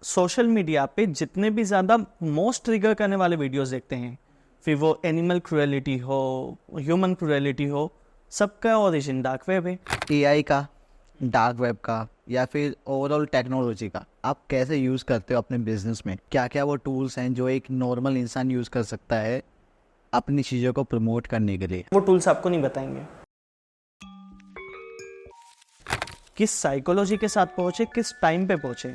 Social media पे जितने भी ज़्यादा मोस्ट ट्रिगर करने वाले वीडियोस देखते हैं, फिर वो एनिमल क्रूएलिटी हो, ह्यूमन क्रूएलिटी हो, सबका ओरिजिन डार्क वेब है। एआई का, डार्क वेब का या फिर ओवरऑल टेक्नोलॉजी का आप कैसे यूज़ करते हो अपने बिजनेस में? क्या क्या वो टूल्स हैं जो एक नॉर्मल इंसान यूज़ कर सकता है अपनी चीज़ों को प्रमोट करने के लिए? वो टूल्स आपको नहीं बताएंगे। किस साइकोलॉजी के साथ पहुंचे, किस टाइम पे पहुंचे,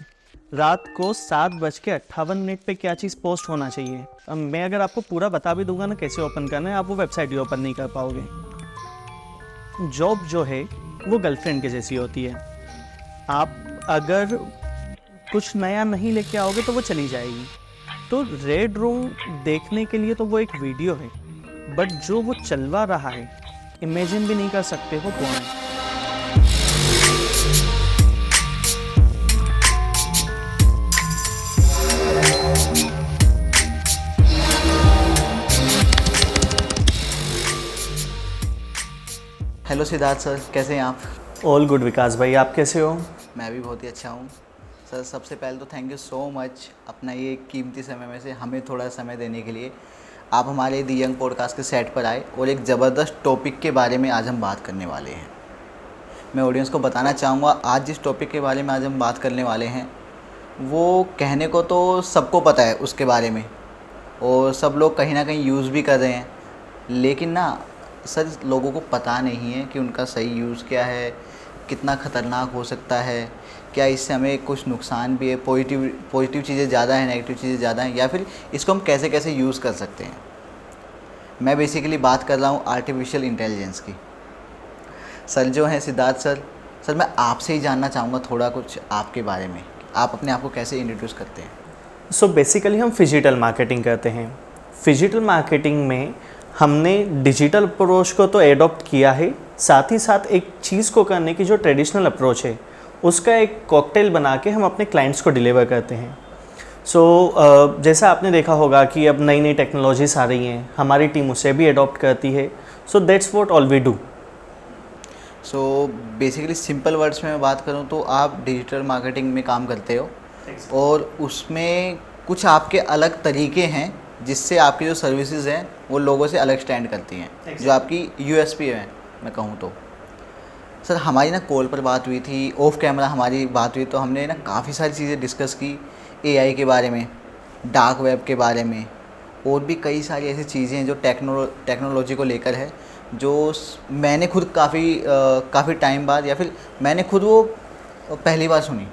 रात को 7:58 पे क्या चीज़ पोस्ट होना चाहिए। अब मैं अगर आपको पूरा बता भी दूंगा ना कैसे ओपन करना है, आप वो वेबसाइट ही ओपन नहीं कर पाओगे। जॉब जो है वो गर्लफ्रेंड के जैसी होती है। आप अगर कुछ नया नहीं लेके आओगे तो वो चली जाएगी। तो रेड रूम देखने के लिए तो वो एक वीडियो है, बट जो वो चलवा रहा है इमेजिन भी नहीं कर सकते हो कौन है। हेलो सिद्धार्थ सर, कैसे हैं आप? ऑल गुड विकास भाई, आप कैसे हो? मैं भी बहुत ही अच्छा हूँ सर। सबसे पहले तो थैंक यू सो मच अपना ये कीमती समय में से हमें थोड़ा समय देने के लिए। आप हमारे दी यंग पॉडकास्ट के सेट पर आए और एक ज़बरदस्त टॉपिक के बारे में आज हम बात करने वाले हैं। मैं ऑडियंस को बताना चाहूँगा आज जिस टॉपिक के बारे में आज हम बात करने वाले हैं वो कहने को तो सबको पता है उसके बारे में और सब लोग कहीं ना कहीं यूज़ भी कर रहे हैं, लेकिन ना सर लोगों को पता नहीं है कि उनका सही यूज़ क्या है, कितना ख़तरनाक हो सकता है, क्या इससे हमें कुछ नुकसान भी है, पॉजिटिव चीज़ें ज़्यादा हैं, नेगेटिव चीज़ें ज़्यादा हैं, या फिर इसको हम कैसे कैसे यूज़ कर सकते हैं। मैं बेसिकली बात कर रहा हूँ आर्टिफिशियल इंटेलिजेंस की। सर जो हैं सिद्धार्थ सर मैं आपसे ही जानना चाहूँगा थोड़ा कुछ आपके बारे में। आप अपने आप को कैसे इंट्रोड्यूस करते हैं? सो बेसिकली हम फिजिटल मार्केटिंग करते हैं। फिजिटल मार्केटिंग में हमने डिजिटल अप्रोच को तो एडॉप्ट किया है, साथ ही साथ एक चीज़ को करने की जो ट्रेडिशनल अप्रोच है उसका एक कॉकटेल बना के हम अपने क्लाइंट्स को डिलीवर करते हैं। जैसा आपने देखा होगा कि अब नई नई टेक्नोलॉजीज आ रही हैं, हमारी टीम उसे भी एडॉप्ट करती है। So that's what all we do. So basically simple words में मैं बात करूँ तो आप डिजिटल मार्केटिंग में काम करते हो और उसमें कुछ आपके अलग तरीके हैं जिससे आपकी जो सर्विसेज हैं वो लोगों से अलग स्टैंड करती हैं, जो आपकी यूएसपी है मैं कहूँ तो। सर हमारी ना कॉल पर बात हुई थी, ऑफ कैमरा हमारी बात हुई, तो हमने ना काफ़ी सारी चीज़ें डिस्कस की, एआई के बारे में, डार्क वेब के बारे में, और भी कई सारी ऐसी चीज़ें हैं जो टेक्नोलॉजी को लेकर है, जो मैंने खुद काफ़ी टाइम बाद या फिर मैंने खुद वो पहली बार सुनी।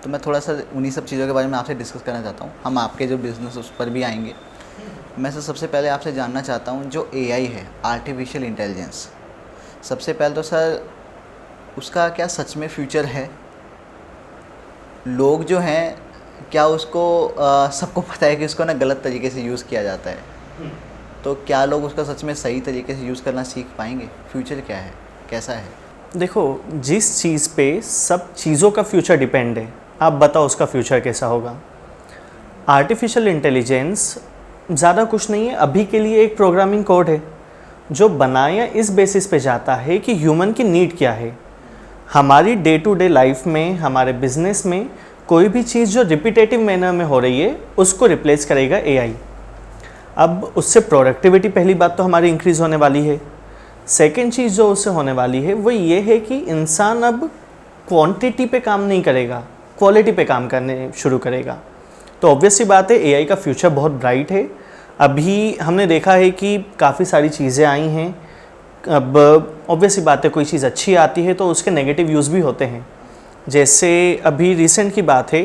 तो मैं थोड़ा सा उन्हीं सब चीज़ों के बारे में आपसे डिस्कस करना चाहता हूँ। हम आपके जो बिज़नेस उस पर भी आएंगे। मैं सर सबसे पहले आपसे जानना चाहता हूँ जो एआई है, आर्टिफिशियल इंटेलिजेंस, सबसे पहले तो सर उसका क्या सच में फ्यूचर है? लोग जो हैं क्या उसको सबको पता है कि उसको ना गलत तरीके से यूज़ किया जाता है, तो क्या लोग उसका सच में सही तरीके से यूज़ करना सीख पाएंगे? फ्यूचर क्या है, कैसा है? देखो, जिस चीज़ पे सब चीज़ों का फ्यूचर डिपेंड है, आप बताओ उसका फ्यूचर कैसा होगा। आर्टिफिशियल इंटेलिजेंस ज़्यादा कुछ नहीं है, अभी के लिए एक प्रोग्रामिंग कोड है जो बनाया इस बेसिस पे जाता है कि ह्यूमन की नीड क्या है। हमारी डे टू डे लाइफ में, हमारे बिजनेस में कोई भी चीज़ जो रिपीटेटिव मैनर में हो रही है उसको रिप्लेस करेगा एआई। अब उससे प्रोडक्टिविटी पहली बात तो हमारी इंक्रीज़ होने वाली है। सेकेंड चीज़ जो उससे होने वाली है वो ये है कि इंसान अब क्वांटिटी पे काम नहीं करेगा, क्वालिटी पे काम करने शुरू करेगा। तो ऑब्वियस सी बात है एआई का फ्यूचर बहुत ब्राइट है। अभी हमने देखा है कि काफ़ी सारी चीज़ें आई हैं। अब ऑब्वियस सी बात है कोई चीज़ अच्छी आती है तो उसके नेगेटिव यूज़ भी होते हैं। जैसे अभी रिसेंट की बात है,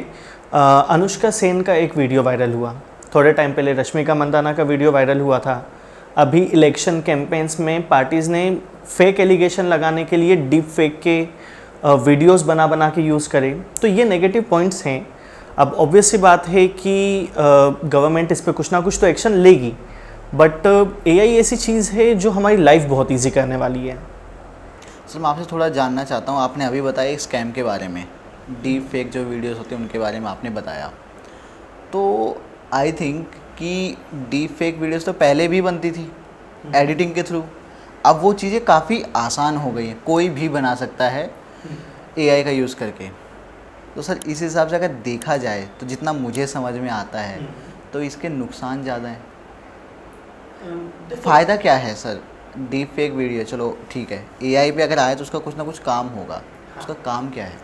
अनुष्का सेन का एक वीडियो वायरल हुआ, थोड़े टाइम पहले रश्मिका मंदाना का वीडियो वायरल हुआ था। अभी इलेक्शन कैंपेन्स में पार्टीज़ ने फेक एलिगेशन लगाने के लिए डीप फेक के वीडियोस बना के यूज़ करें, तो ये नेगेटिव पॉइंट्स हैं। अब ऑब्वियस सी बात है कि गवर्नमेंट इस पर कुछ ना कुछ तो एक्शन लेगी, बट एआई ऐसी चीज़ है जो हमारी लाइफ बहुत ईजी करने वाली है। सर मैं आपसे थोड़ा जानना चाहता हूँ, आपने अभी बताया एक स्कैम के बारे में, डीप फेक जो वीडियोस होते हैं उनके बारे में आपने बताया, तो आई थिंक कि डीप फेक वीडियोस तो पहले भी बनती थी एडिटिंग के थ्रू। अब वो चीज़ें काफ़ी आसान हो गई हैं, कोई भी बना सकता है एआई का यूज़ करके। तो सर इस हिसाब से अगर देखा जाए तो जितना मुझे समझ में आता है तो इसके नुकसान ज़्यादा हैं। फ़ायदा क्या है सर? डीप फेक वीडियो चलो ठीक है, एआई पे अगर आए तो उसका कुछ ना कुछ काम होगा, उसका काम क्या है?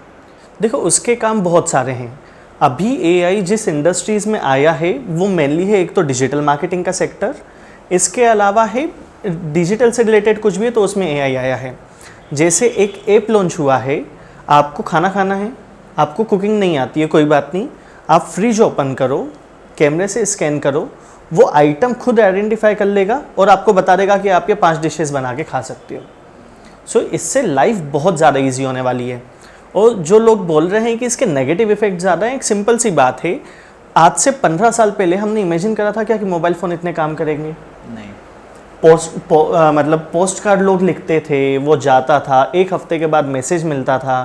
देखो उसके काम बहुत सारे हैं। अभी एआई जिस इंडस्ट्रीज़ में आया है वो मेनली है, एक तो डिजिटल मार्केटिंग का सेक्टर, इसके अलावा है डिजिटल से रिलेटेड कुछ भी है तो उसमें एआई आया है। जैसे एक ऐप लॉन्च हुआ है, आपको खाना खाना है, आपको कुकिंग नहीं आती है, कोई बात नहीं, आप फ्रिज ओपन करो, कैमरे से स्कैन करो, वो आइटम खुद आइडेंटिफाई कर लेगा और आपको बता देगा कि आप ये 5 डिशेस बना के खा सकते हो। सो इससे लाइफ बहुत ज़्यादा ईजी होने वाली है। और जो लोग बोल रहे हैं कि इसके नेगेटिव इफेक्ट ज़्यादा हैं, एक सिंपल सी बात है, आज से 15 साल पहले हमने इमेजिन करा था क्या कि मोबाइल फ़ोन इतने काम करेंगे? नहीं। मतलब पोस्ट कार्ड लोग लिखते थे, वो जाता था, 1 हफ्ते के बाद मैसेज मिलता था,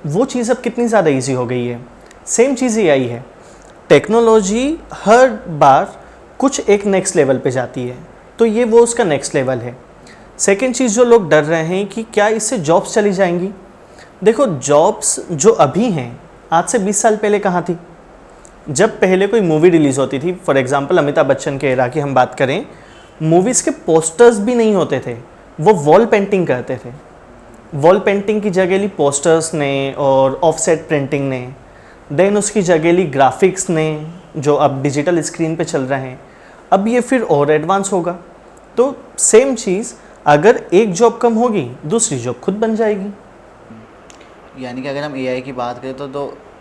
वो चीज़ अब कितनी ज़्यादा ईजी हो गई है। सेम चीज़ ये आई है, टेक्नोलॉजी हर बार कुछ एक नेक्स्ट लेवल पे जाती है, तो ये वो उसका नेक्स्ट लेवल है। सेकेंड चीज़ जो लोग डर रहे हैं कि क्या इससे जॉब्स चली जाएंगी, देखो जॉब्स जो अभी हैं आज से 20 साल पहले कहाँ थी? जब पहले कोई मूवी रिलीज़ होती थी, फॉर एग्जांपल अमिताभ बच्चन के एरा की हम बात करें, मूवीज़ के पोस्टर्स भी नहीं होते थे, वो वॉल पेंटिंग करते थे। वॉल पेंटिंग की जगह ली पोस्टर्स ने और ऑफसेट प्रिंटिंग ने, देन उसकी जगह ली ग्राफिक्स ने जो अब डिजिटल स्क्रीन पे चल रहे हैं। अब ये फिर और एडवांस होगा। तो सेम चीज़, अगर एक जॉब कम होगी दूसरी जॉब खुद बन जाएगी। यानी कि अगर हम एआई की बात करें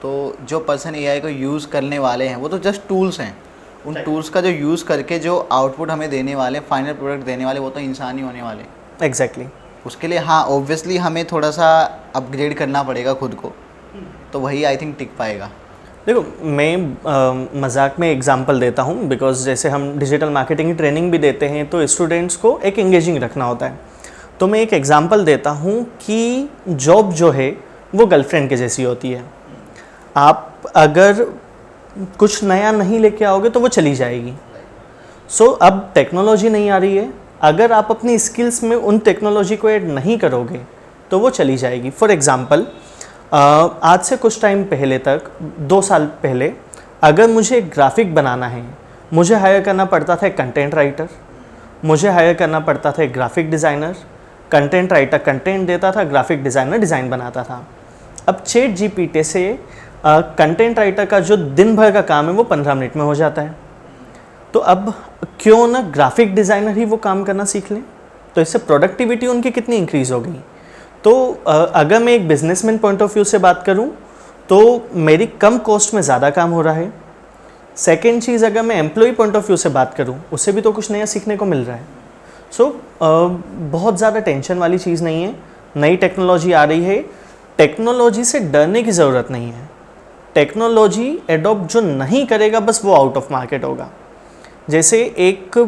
तो जो पर्सन एआई को यूज़ करने वाले हैं वो तो जस्ट टूल्स हैं, उन टूल्स का जो यूज़ करके जो आउटपुट हमें देने वाले, फाइनल प्रोडक्ट देने वाले, वो तो इंसान ही होने वाले। एग्जैक्टली। उसके लिए हाँ ऑब्वियसली हमें थोड़ा सा अपग्रेड करना पड़ेगा खुद को, तो वही आई थिंक टिक पाएगा। देखो मैं मजाक में एग्जांपल देता हूँ, बिकॉज जैसे हम डिजिटल मार्केटिंग की ट्रेनिंग भी देते हैं तो स्टूडेंट्स को एक एंगेजिंग रखना होता है। तो मैं एक एग्जांपल देता हूँ कि जॉब जो है वो गर्लफ्रेंड के जैसी होती है। आप अगर कुछ नया नहीं लेके आओगे तो वो चली जाएगी। सो अब टेक्नोलॉजी नहीं आ रही है, अगर आप अपनी स्किल्स में उन टेक्नोलॉजी को ऐड नहीं करोगे तो वो चली जाएगी। फॉर एग्ज़ाम्पल आज से कुछ टाइम पहले तक, 2 साल पहले, अगर मुझे ग्राफिक बनाना है, मुझे हायर करना पड़ता था एक कंटेंट राइटर, मुझे हायर करना पड़ता था एक graphic designer. Content writer content देता था, ग्राफिक डिज़ाइनर डिज़ाइन बनाता था। अब चैट जीपीटी से कंटेंट राइटर का जो दिन भर का काम है वो 15 मिनट में हो जाता है। तो अब क्यों ना ग्राफिक डिज़ाइनर ही वो काम करना सीख लें, तो इससे प्रोडक्टिविटी उनकी कितनी इंक्रीज़ हो गई। तो अगर मैं एक बिजनेसमैन पॉइंट ऑफ व्यू से बात करूं तो मेरी कम कॉस्ट में ज़्यादा काम हो रहा है। सेकेंड चीज़, अगर मैं एम्प्लॉय पॉइंट ऑफ व्यू से बात करूं, उससे भी तो कुछ नया सीखने को मिल रहा है। सो बहुत ज़्यादा टेंशन वाली चीज़ नहीं है। नई टेक्नोलॉजी आ रही है, टेक्नोलॉजी से डरने की ज़रूरत नहीं है। टेक्नोलॉजी एडॉप्ट जो नहीं करेगा बस वो आउट ऑफ मार्केट होगा। जैसे एक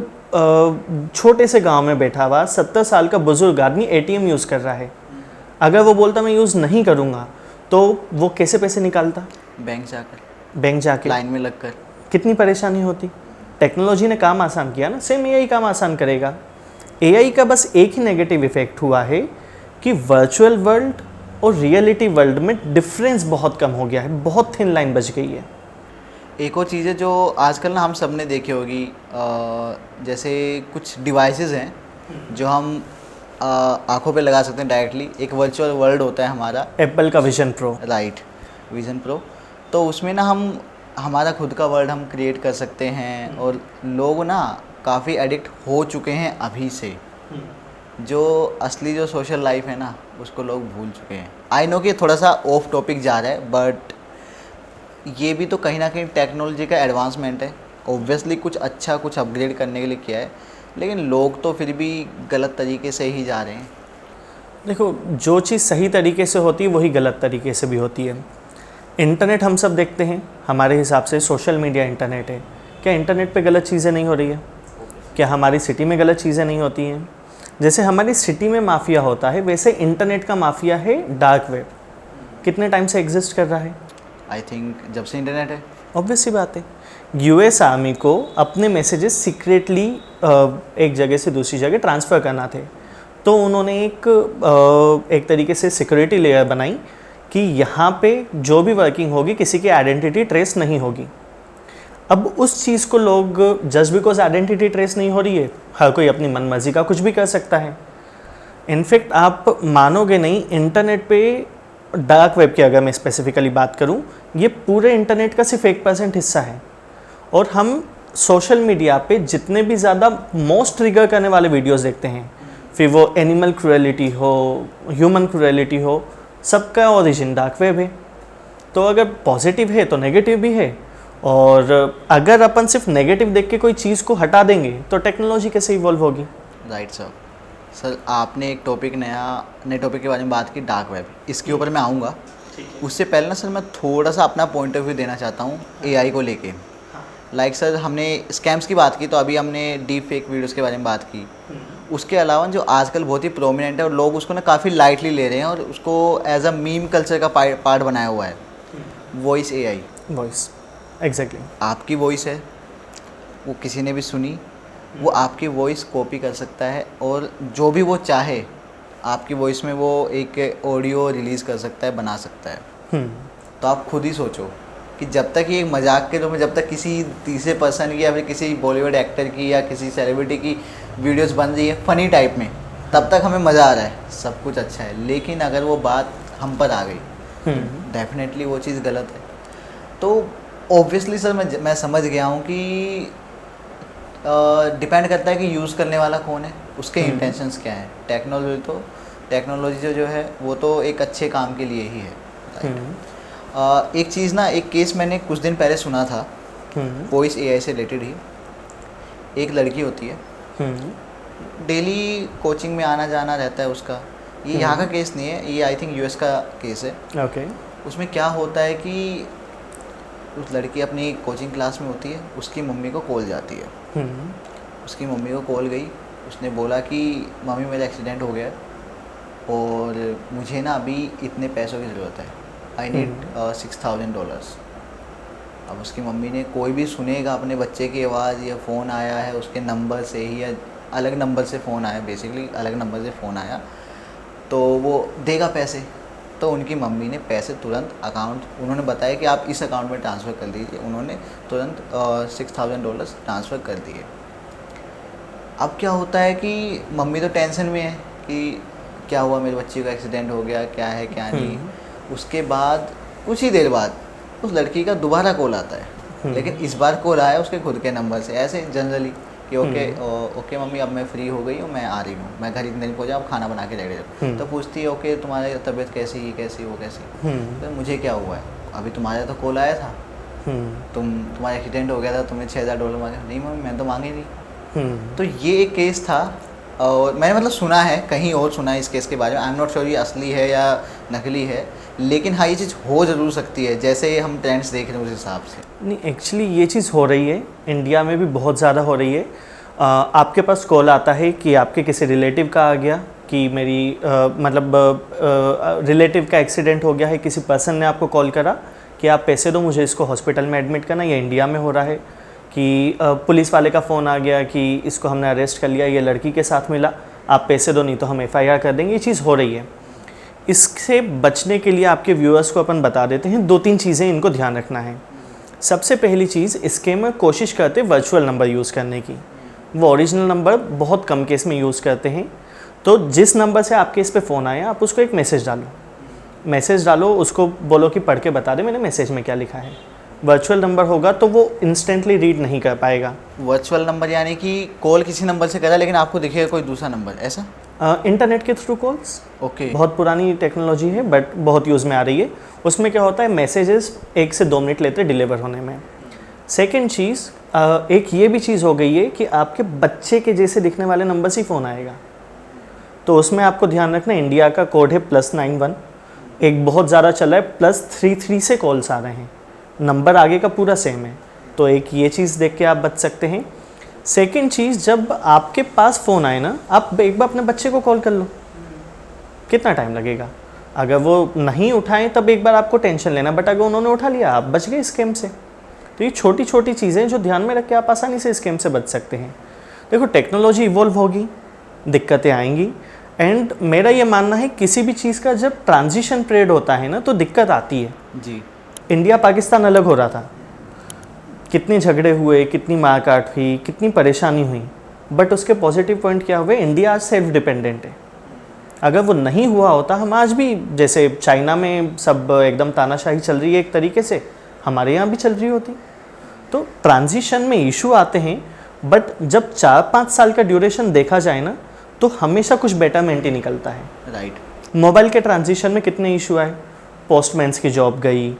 छोटे से गांव में बैठा हुआ 70 साल का बुजुर्ग आदमी एटीएम यूज़ कर रहा है, अगर वो बोलता मैं यूज़ नहीं करूँगा तो वो कैसे पैसे निकालता? बैंक जाकर लाइन में लगकर कितनी परेशानी होती। टेक्नोलॉजी ने काम आसान किया ना, सेम एआई काम आसान करेगा। एआई का बस एक ही नेगेटिव इफेक्ट हुआ है कि वर्चुअल वर्ल्ड और रियलिटी वर्ल्ड में डिफरेंस बहुत कम हो गया है, बहुत थिन लाइन बच गई है। एक और चीज़ है जो आजकल ना हम सब ने देखी होगी, जैसे कुछ डिवाइसेस हैं जो हम आँखों पे लगा सकते हैं डायरेक्टली। एक वर्चुअल वर्ल्ड होता है हमारा, एप्पल का vision pro, right, vision pro. तो उसमें ना हम हमारा खुद का वर्ल्ड हम क्रिएट कर सकते हैं, और लोग ना काफ़ी एडिक्ट हो चुके हैं अभी से। जो असली जो सोशल लाइफ है ना उसको लोग भूल चुके हैं। आई नो कि थोड़ा सा ऑफ टॉपिक जा रहा है, बट ये भी तो कहीं ना कहीं टेक्नोलॉजी का एडवांसमेंट है। ऑब्वियसली कुछ अच्छा, कुछ अपग्रेड करने के लिए किया है, लेकिन लोग तो फिर भी गलत तरीके से ही जा रहे हैं। देखो जो चीज़ सही तरीके से होती है वही गलत तरीके से भी होती है। इंटरनेट हम सब देखते हैं, हमारे हिसाब से सोशल मीडिया इंटरनेट है। क्या इंटरनेट पे गलत चीज़ें नहीं हो रही है? क्या हमारी सिटी में गलत चीज़ें नहीं होती हैं? जैसे हमारी सिटी में माफिया होता है, वैसे इंटरनेट का माफिया है डार्क वेब। कितने टाइम से एग्जिस्ट कर रहा है? आई थिंक जब से इंटरनेट है। ऑब्वियस सी बात है। यूएस आर्मी को अपने मैसेजेस सीक्रेटली एक जगह से दूसरी जगह ट्रांसफ़र करना थे, तो उन्होंने एक तरीके से सिक्योरिटी लेयर बनाई कि यहाँ पे जो भी वर्किंग होगी किसी की आइडेंटिटी ट्रेस नहीं होगी। अब उस चीज़ को लोग जस्ट बिकॉज आइडेंटिटी ट्रेस नहीं हो रही है, हर कोई अपनी मनमर्जी का कुछ भी कर सकता है। इनफैक्ट आप मानोगे नहीं, इंटरनेट पे डार्क वेब की अगर मैं स्पेसिफिकली बात करूं, ये पूरे इंटरनेट का सिर्फ 1% हिस्सा है। और हम सोशल मीडिया पे जितने भी ज़्यादा मोस्ट ट्रिगर करने वाले वीडियोस देखते हैं, फिर वो एनिमल क्रूएलिटी हो, ह्यूमन क्रूएलिटी हो, सबका ओरिजिन डार्क वेब है। तो अगर पॉजिटिव है तो नेगेटिव भी है, और अगर अपन सिर्फ नेगेटिव देख के कोई चीज़ को हटा देंगे तो टेक्नोलॉजी कैसे इवॉल्व होगी। राइट सर, आपने एक नए टॉपिक के बारे में बात की, डार्क वेब। इसके ऊपर मैं आऊँगा। उससे पहले ना सर, मैं थोड़ा सा अपना पॉइंट ऑफ व्यू देना चाहता हूँ AI को लेके। लाइक सर, हमने स्कैम्स की बात की, तो अभी हमने डीप फेक वीडियोज़ के बारे में बात की। उसके अलावा जो आजकल बहुत ही प्रोमिनेंट है और लोग उसको ना काफ़ी लाइटली ले रहे हैं और उसको एज अ मीम कल्चर का पार्ट बनाया हुआ है, वॉइस AI। Voice, exactly. आपकी वॉइस है, वो किसी ने भी सुनी, वो आपकी वॉइस कॉपी कर सकता है और जो भी वो चाहे आपकी वॉइस में वो एक ऑडियो रिलीज़ कर सकता है, बना सकता है। तो आप खुद ही सोचो कि जब तक ये मजाक के रूप में, जब तक किसी तीसरे पर्सन की या फिर किसी बॉलीवुड एक्टर की या किसी सेलिब्रिटी की वीडियोस बन रही है फ़नी टाइप में, तब तक हमें मज़ा आ रहा है, सब कुछ अच्छा है। लेकिन अगर वो बात हम पर आ गई, डेफिनेटली वो चीज़ गलत है। तो ऑब्वियसली सर, मैं समझ गया हूँ कि डिपेंड करता है कि यूज़ करने वाला कौन है, उसके इंटेंशंस क्या है। टेक्नोलॉजी जो है वो तो एक अच्छे काम के लिए ही है। एक चीज़ ना, एक केस मैंने कुछ दिन पहले सुना था, वॉइस AI से रिलेटेड ही। एक लड़की होती है, डेली कोचिंग में आना जाना रहता है उसका। ये यहाँ का केस नहीं है, ये आई थिंक US का केस है। ओके। उसमें क्या होता है कि उस लड़की अपनी कोचिंग क्लास में होती है, उसकी मम्मी को कॉल जाती है। उसकी मम्मी को कॉल गई, उसने बोला कि मम्मी मेरा एक्सीडेंट हो गया और मुझे ना अभी इतने पैसों की ज़रूरत है, आई नीड $6,000। अब उसकी मम्मी ने, कोई भी सुनेगा अपने बच्चे की आवाज़, या फ़ोन आया है उसके नंबर से ही या अलग नंबर से फ़ोन आया, बेसिकली अलग नंबर से फ़ोन आया, तो वो देगा पैसे। तो उनकी मम्मी ने पैसे तुरंत उन्होंने बताया कि आप इस अकाउंट में ट्रांसफ़र कर दीजिए। उन्होंने तुरंत $6,000 ट्रांसफ़र कर दिए। अब क्या होता है कि मम्मी तो टेंशन में है कि क्या हुआ, मेरे बच्चे का एक्सीडेंट हो गया, क्या है क्या नहीं। उसके बाद कुछ ही देर बाद उस लड़की का दोबारा कॉल आता है, लेकिन इस बार कॉल आया उसके खुद के नंबर से, ऐसे जनरली कि ओके मम्मी, अब मैं फ्री हो गई हूँ, मैं आ रही हूँ, मैं घर इतने दिन पहुँचा, अब खाना बना के रेडी हूँ। तो पूछती है, ओके तुम्हारी तबीयत कैसी, वो कैसी। तो मुझे क्या हुआ है, अभी तुम्हारा तो कॉल आया था, तुम्हारा एक्सीडेंट हो गया था, तुम्हें $6,000 मांगे। नहीं मम्मी, मैंने तो मांगे नहीं। तो ये एक केस था, और मैंने मतलब सुना है, कहीं और सुना है इस केस के बारे में। आई एम नॉट श्योर ये असली है या नकली है, लेकिन हाँ, ये चीज़ हो ज़रूर सकती है, जैसे हम ट्रेंड्स देख रहे हैं उस हिसाब से। नहीं, एक्चुअली ये चीज़ हो रही है, इंडिया में भी बहुत ज़्यादा हो रही है। आपके पास कॉल आता है कि आपके किसी रिलेटिव का आ गया, कि मेरी रिलेटिव का एक्सीडेंट हो गया है, किसी पर्सन ने आपको कॉल करा कि आप पैसे दो, मुझे इसको हॉस्पिटल में एडमिट करना। या इंडिया में हो रहा है कि पुलिस वाले का फ़ोन आ गया कि इसको हमने अरेस्ट कर लिया, ये लड़की के साथ मिला, आप पैसे दो नहीं तो हम FIR कर देंगे। ये चीज़ हो रही है। इससे बचने के लिए आपके व्यूअर्स को अपन बता देते हैं 2-3 चीज़ें इनको ध्यान रखना है। सबसे पहली चीज़, स्कैमर कोशिश करते वर्चुअल नंबर यूज़ करने की, वो ओरिजिनल नंबर बहुत कम केस में यूज़ करते हैं। तो जिस नंबर से आपके इस पे फ़ोन आया, आप उसको एक मैसेज डालो, उसको बोलो कि पढ़ के बता दे मैंने मैसेज में क्या लिखा है। वर्चुअल नंबर होगा तो वो इंस्टेंटली रीड नहीं कर पाएगा। वर्चुअल नंबर यानी कि कॉल किसी नंबर से करा, लेकिन आपको दिखेगा कोई दूसरा नंबर, ऐसा? इंटरनेट के थ्रू कॉल्स। ओके। बहुत पुरानी टेक्नोलॉजी है, बट बहुत यूज़ में आ रही है। उसमें क्या होता है, मैसेजेस 1 से 2 मिनट लेते डिलीवर होने में। सेकेंड चीज़, एक ये भी चीज़ हो गई है कि आपके बच्चे के जैसे दिखने वाले नंबर से ही फ़ोन आएगा। तो उसमें आपको ध्यान रखना, इंडिया का कोड है +91, एक बहुत ज़्यादा चला है +33 से कॉल्स आ रहे हैं, नंबर आगे का पूरा सेम है। तो एक ये चीज़ देख के आप बच सकते हैं। सेकेंड चीज़, जब आपके पास फ़ोन आए ना, आप एक बार अपने बच्चे को कॉल कर लो, कितना टाइम लगेगा। अगर वो नहीं उठाएं तब एक बार आपको टेंशन लेना, बट अगर उन्होंने उठा लिया, आप बच गए स्कैम से। तो ये छोटी छोटी चीज़ें जो ध्यान में रख के आप आसानी से स्कैम से बच सकते हैं। देखो, टेक्नोलॉजी इवॉल्व होगी, दिक्कतें आएंगी, एंड मेरा ये मानना है किसी भी चीज़ का जब ट्रांजिशन पीरियड होता है ना तो दिक्कत आती है। जी। इंडिया पाकिस्तान अलग हो रहा था, कितने झगड़े हुए, कितनी मारकाट हुई, कितनी परेशानी हुई, बट उसके पॉजिटिव पॉइंट क्या हुए, इंडिया आज सेल्फ डिपेंडेंट है। अगर वो नहीं हुआ होता, हम आज भी जैसे चाइना में सब एकदम तानाशाही चल रही है एक तरीके से, हमारे यहाँ भी चल रही होती। तो ट्रांजिशन में इशू आते हैं, बट जब 4-5 साल का ड्यूरेशन देखा जाए ना तो हमेशा कुछ बेटरमेंट ही निकलता है। राइट। मोबाइल के ट्रांजिशन में कितने इशू आए, पोस्टमैन्स की जॉब गई,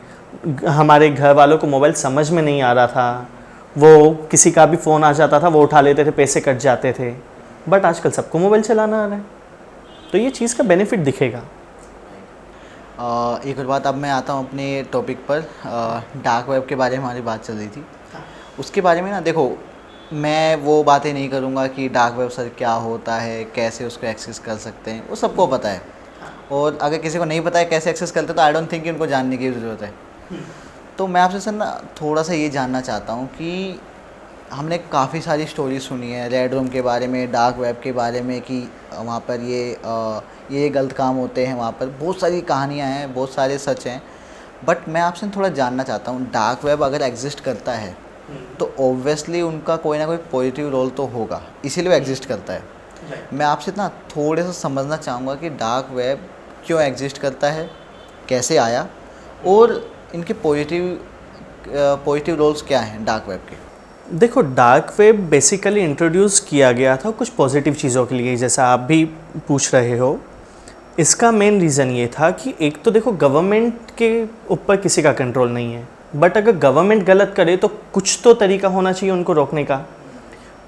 हमारे घर वालों को मोबाइल समझ में नहीं आ रहा था, वो किसी का भी फ़ोन आ जाता था वो उठा लेते थे, पैसे कट जाते थे, बट आजकल सबको मोबाइल चलाना आ रहा है, तो ये चीज़ का बेनिफिट दिखेगा। एक और बात, अब मैं आता हूँ अपने टॉपिक पर। डार्क वेब के बारे में हमारी बात चल रही थी, उसके बारे में ना देखो, मैं वो बातें नहीं करूँगा कि डार्क वेब सर क्या होता है, कैसे उसको एक्सेस कर सकते हैं, वो सबको पता है। और अगर किसी को नहीं पता है कैसे एक्सेस करते तो आई डोंट थिंक कि उनको जानने की ज़रूरत है। तो मैं आपसे सर ना थोड़ा सा ये जानना चाहता हूँ कि हमने काफ़ी सारी स्टोरी सुनी है रेड रूम के बारे में, डार्क वेब के बारे में, कि वहाँ पर ये गलत काम होते हैं, वहाँ पर बहुत सारी कहानियाँ हैं, बहुत सारे सच हैं। बट मैं आपसे थोड़ा जानना चाहता हूँ, डार्क वेब अगर एग्जिस्ट करता है तो ऑब्वियसली उनका कोई ना कोई पॉजिटिव रोल तो होगा, इसीलिए वो एग्जिस्ट करता है। मैं आपसे ना थोड़े सा समझना चाहूँगा कि डार्क वेब क्यों एग्जिस्ट करता है, कैसे आया, और इनके पॉजिटिव रोल्स क्या हैं डार्क वेब के। देखो, डार्क वेब बेसिकली इंट्रोड्यूस किया गया था कुछ पॉजिटिव चीज़ों के लिए, जैसा आप भी पूछ रहे हो। इसका मेन रीज़न ये था कि एक तो देखो, गवर्नमेंट के ऊपर किसी का कंट्रोल नहीं है, बट अगर गवर्नमेंट गलत करे तो कुछ तो तरीका होना चाहिए उनको रोकने का।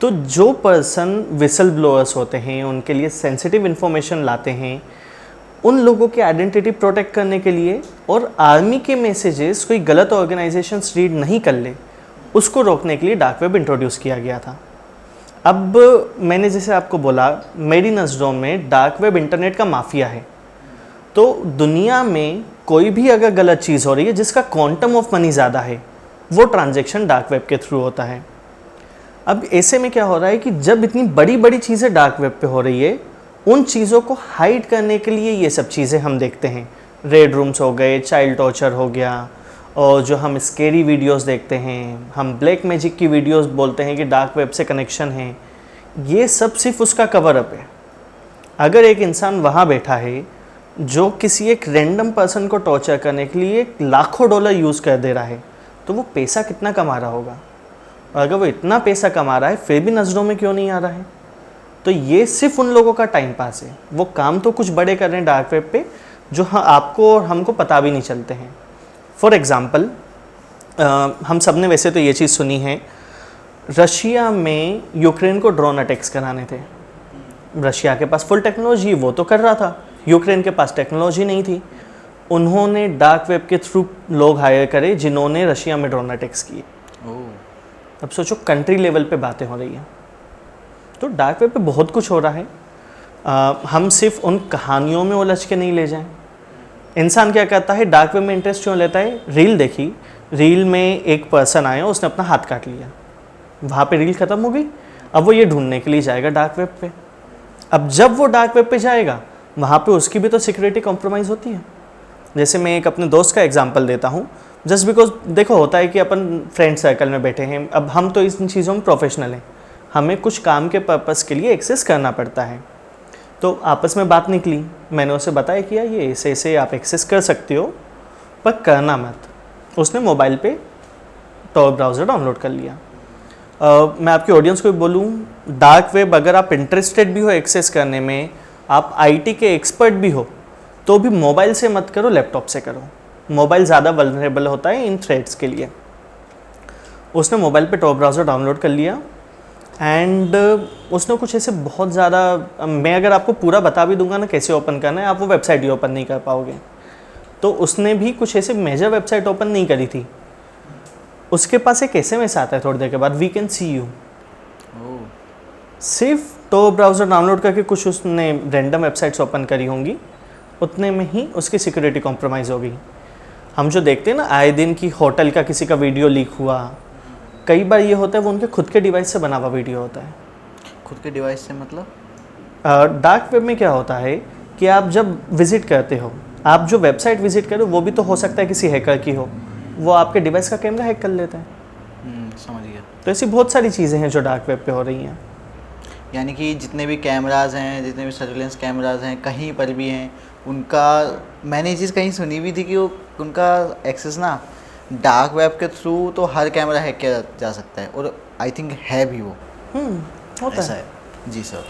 तो जो पर्सन विसल ब्लोअर्स होते हैं, उनके लिए सेंसिटिव इन्फॉर्मेशन लाते हैं, उन लोगों की आइडेंटिटी प्रोटेक्ट करने के लिए, और आर्मी के मैसेजेस कोई गलत ऑर्गेनाइजेशंस रीड नहीं कर ले, उसको रोकने के लिए डार्क वेब इंट्रोड्यूस किया गया था। अब मैंने जैसे आपको बोला, मेरी नज़रों में डार्क वेब इंटरनेट का माफिया है। तो दुनिया में कोई भी अगर गलत चीज़ हो रही है जिसका क्वांटम ऑफ मनी ज़्यादा है, वो ट्रांजैक्शन डार्क वेब के थ्रू होता है। अब ऐसे में क्या हो रहा है कि जब इतनी बड़ी बड़ी चीज़ें डार्क वेब पे हो रही है, उन चीज़ों को हाइड करने के लिए ये सब चीज़ें हम देखते हैं। रेड रूम्स हो गए, चाइल्ड टॉर्चर हो गया, और जो हम स्केरी वीडियोस देखते हैं, हम ब्लैक मैजिक की वीडियोस बोलते हैं कि डार्क वेब से कनेक्शन है, ये सब सिर्फ उसका कवर अप है। अगर एक इंसान वहाँ बैठा है जो किसी एक रैंडम पर्सन को टॉर्चर करने के लिए लाखों डॉलर यूज़ कर दे रहा है, तो वो पैसा कितना कमा रहा होगा, और अगर वो इतना पैसा कमा रहा है फिर भी नज़रों में क्यों नहीं आ रहा है। तो ये सिर्फ उन लोगों का टाइम पास है, वो काम तो कुछ बड़े कर रहे हैं डार्क वेब पे, जो आपको और हमको पता भी नहीं चलते हैं। फॉर एग्ज़ाम्पल, हम सब ने वैसे तो ये चीज़ सुनी है, रशिया में यूक्रेन को ड्रोन अटैक्स कराने थे। रशिया के पास फुल टेक्नोलॉजी, वो तो कर रहा था, यूक्रेन के पास टेक्नोलॉजी नहीं थी। उन्होंने डार्क वेब के थ्रू लोग हायर करे जिन्होंने रशिया में ड्रोन अटैक्स किए। अब सोचो, कंट्री लेवल पे बातें हो रही हैं। तो डार्क वेब पे बहुत कुछ हो रहा है। हम सिर्फ उन कहानियों में उलझ के नहीं ले जाएं। इंसान क्या करता है, डार्क वेब में इंटरेस्ट क्यों लेता है, रील देखी, रील में एक पर्सन आया, उसने अपना हाथ काट लिया, वहाँ पे रील ख़त्म हो गई। अब वो ये ढूंढने के लिए जाएगा डार्क वेब पे। अब जब वो डार्क वेब पे जाएगा, वहाँ पे उसकी भी तो सिक्योरिटी कॉम्प्रोमाइज़ होती है। जैसे मैं एक अपने दोस्त का एग्जांपल देता हूँ, जस्ट बिकॉज देखो, होता है कि अपन फ्रेंड सर्कल में बैठे हैं, अब हम तो इन चीज़ों में प्रोफेशनल हैं, हमें कुछ काम के पर्पज़ के लिए एक्सेस करना पड़ता है। तो आपस में बात निकली, मैंने उसे बताया कि यार ये ऐसे ऐसे आप एक्सेस कर सकते हो, पर करना मत। उसने मोबाइल पे टॉर ब्राउज़र डाउनलोड कर लिया। मैं आपकी ऑडियंस को भी बोलूँ, डार्क वेब अगर आप इंटरेस्टेड भी हो एक्सेस करने में, आप आईटी के एक्सपर्ट भी हो, तो भी मोबाइल से मत करो, लैपटॉप से करो। मोबाइल ज़्यादा वल्नरेबल होता है इन थ्रेड्स के लिए। उसने मोबाइल पे टॉर ब्राउज़र डाउनलोड कर लिया, एंड उसने कुछ ऐसे बहुत ज़्यादा, मैं अगर आपको पूरा बता भी दूंगा ना कैसे ओपन करना है, आप वो वेबसाइट ही ओपन नहीं कर पाओगे। तो उसने भी कुछ ऐसे मेजर वेबसाइट ओपन नहीं करी थी। उसके पास एक SMS आता है थोड़ी देर के बाद, वी कैन सी यू। सिर्फ तो ब्राउज़र डाउनलोड करके कुछ उसने रैंडम वेबसाइट्स ओपन करी होंगी, उतने में ही उसकी सिक्योरिटी कॉम्प्रोमाइज़ हो गई। हम जो देखते हैं ना आए दिन की, होटल का किसी का वीडियो लीक हुआ, कई बार ये होता है वो उनके खुद के डिवाइस से बना हुआ वीडियो होता है। खुद के डिवाइस से मतलब? डार्क वेब में क्या होता है कि आप जब विज़िट करते हो, आप जो वेबसाइट विज़िट करो वो भी तो हो सकता है किसी हैकर की हो, वो आपके डिवाइस का कैमरा हैक कर लेता है। समझ गया। तो ऐसी बहुत सारी चीज़ें हैं जो डार्क वेब पे हो रही हैं। यानी कि जितने भी कैमराज हैं, जितने भी सर्विलेंस कैमराज हैं, कहीं पर भी हैं, उनका मैंने ये चीज़ कहीं सुनी भी थी कि वो उनका एक्सेस ना डार्क वेब के थ्रू तो हर कैमरा हैक किया जा सकता है, और आई थिंक है भी वो होता ऐसा है। है। जी सर।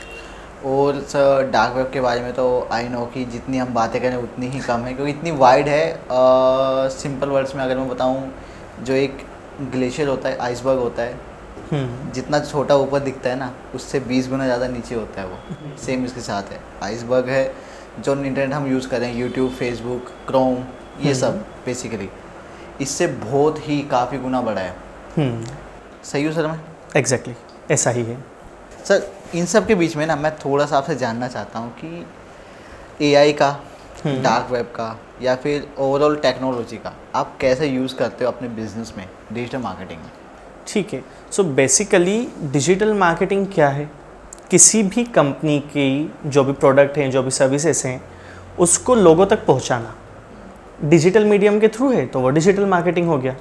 और सर डार्क वेब के बारे में तो आई नो कि जितनी हम बातें करें उतनी ही कम है, क्योंकि इतनी वाइड है। सिंपल वर्ड्स में अगर मैं बताऊं, जो एक ग्लेशियर होता है, आइसबर्ग होता है, जितना छोटा ऊपर दिखता है ना, उससे 20 गुना ज़्यादा नीचे होता है वो। सेम इसके साथ है, आइसबर्ग है जो इंटरनेट हम यूज़ करें, यूट्यूब, फेसबुक, क्रोम, ये सब बेसिकली इससे बहुत ही काफ़ी गुना बड़ा है। सही हूँ सर मैं? एग्जैक्टली ऐसा ही है सर। इन सब के बीच में ना मैं थोड़ा सा आपसे जानना चाहता हूँ कि एआई का, डार्क वेब का, या फिर ओवरऑल टेक्नोलॉजी का आप कैसे यूज़ करते हो अपने बिजनेस में, डिजिटल मार्केटिंग में? ठीक है। सो बेसिकली डिजिटल मार्केटिंग क्या है? किसी भी कंपनी की जो भी प्रोडक्ट हैं, जो भी सर्विसेज हैं, उसको लोगों तक पहुंचाना। डिजिटल मीडियम के थ्रू है तो वो डिजिटल मार्केटिंग हो गया।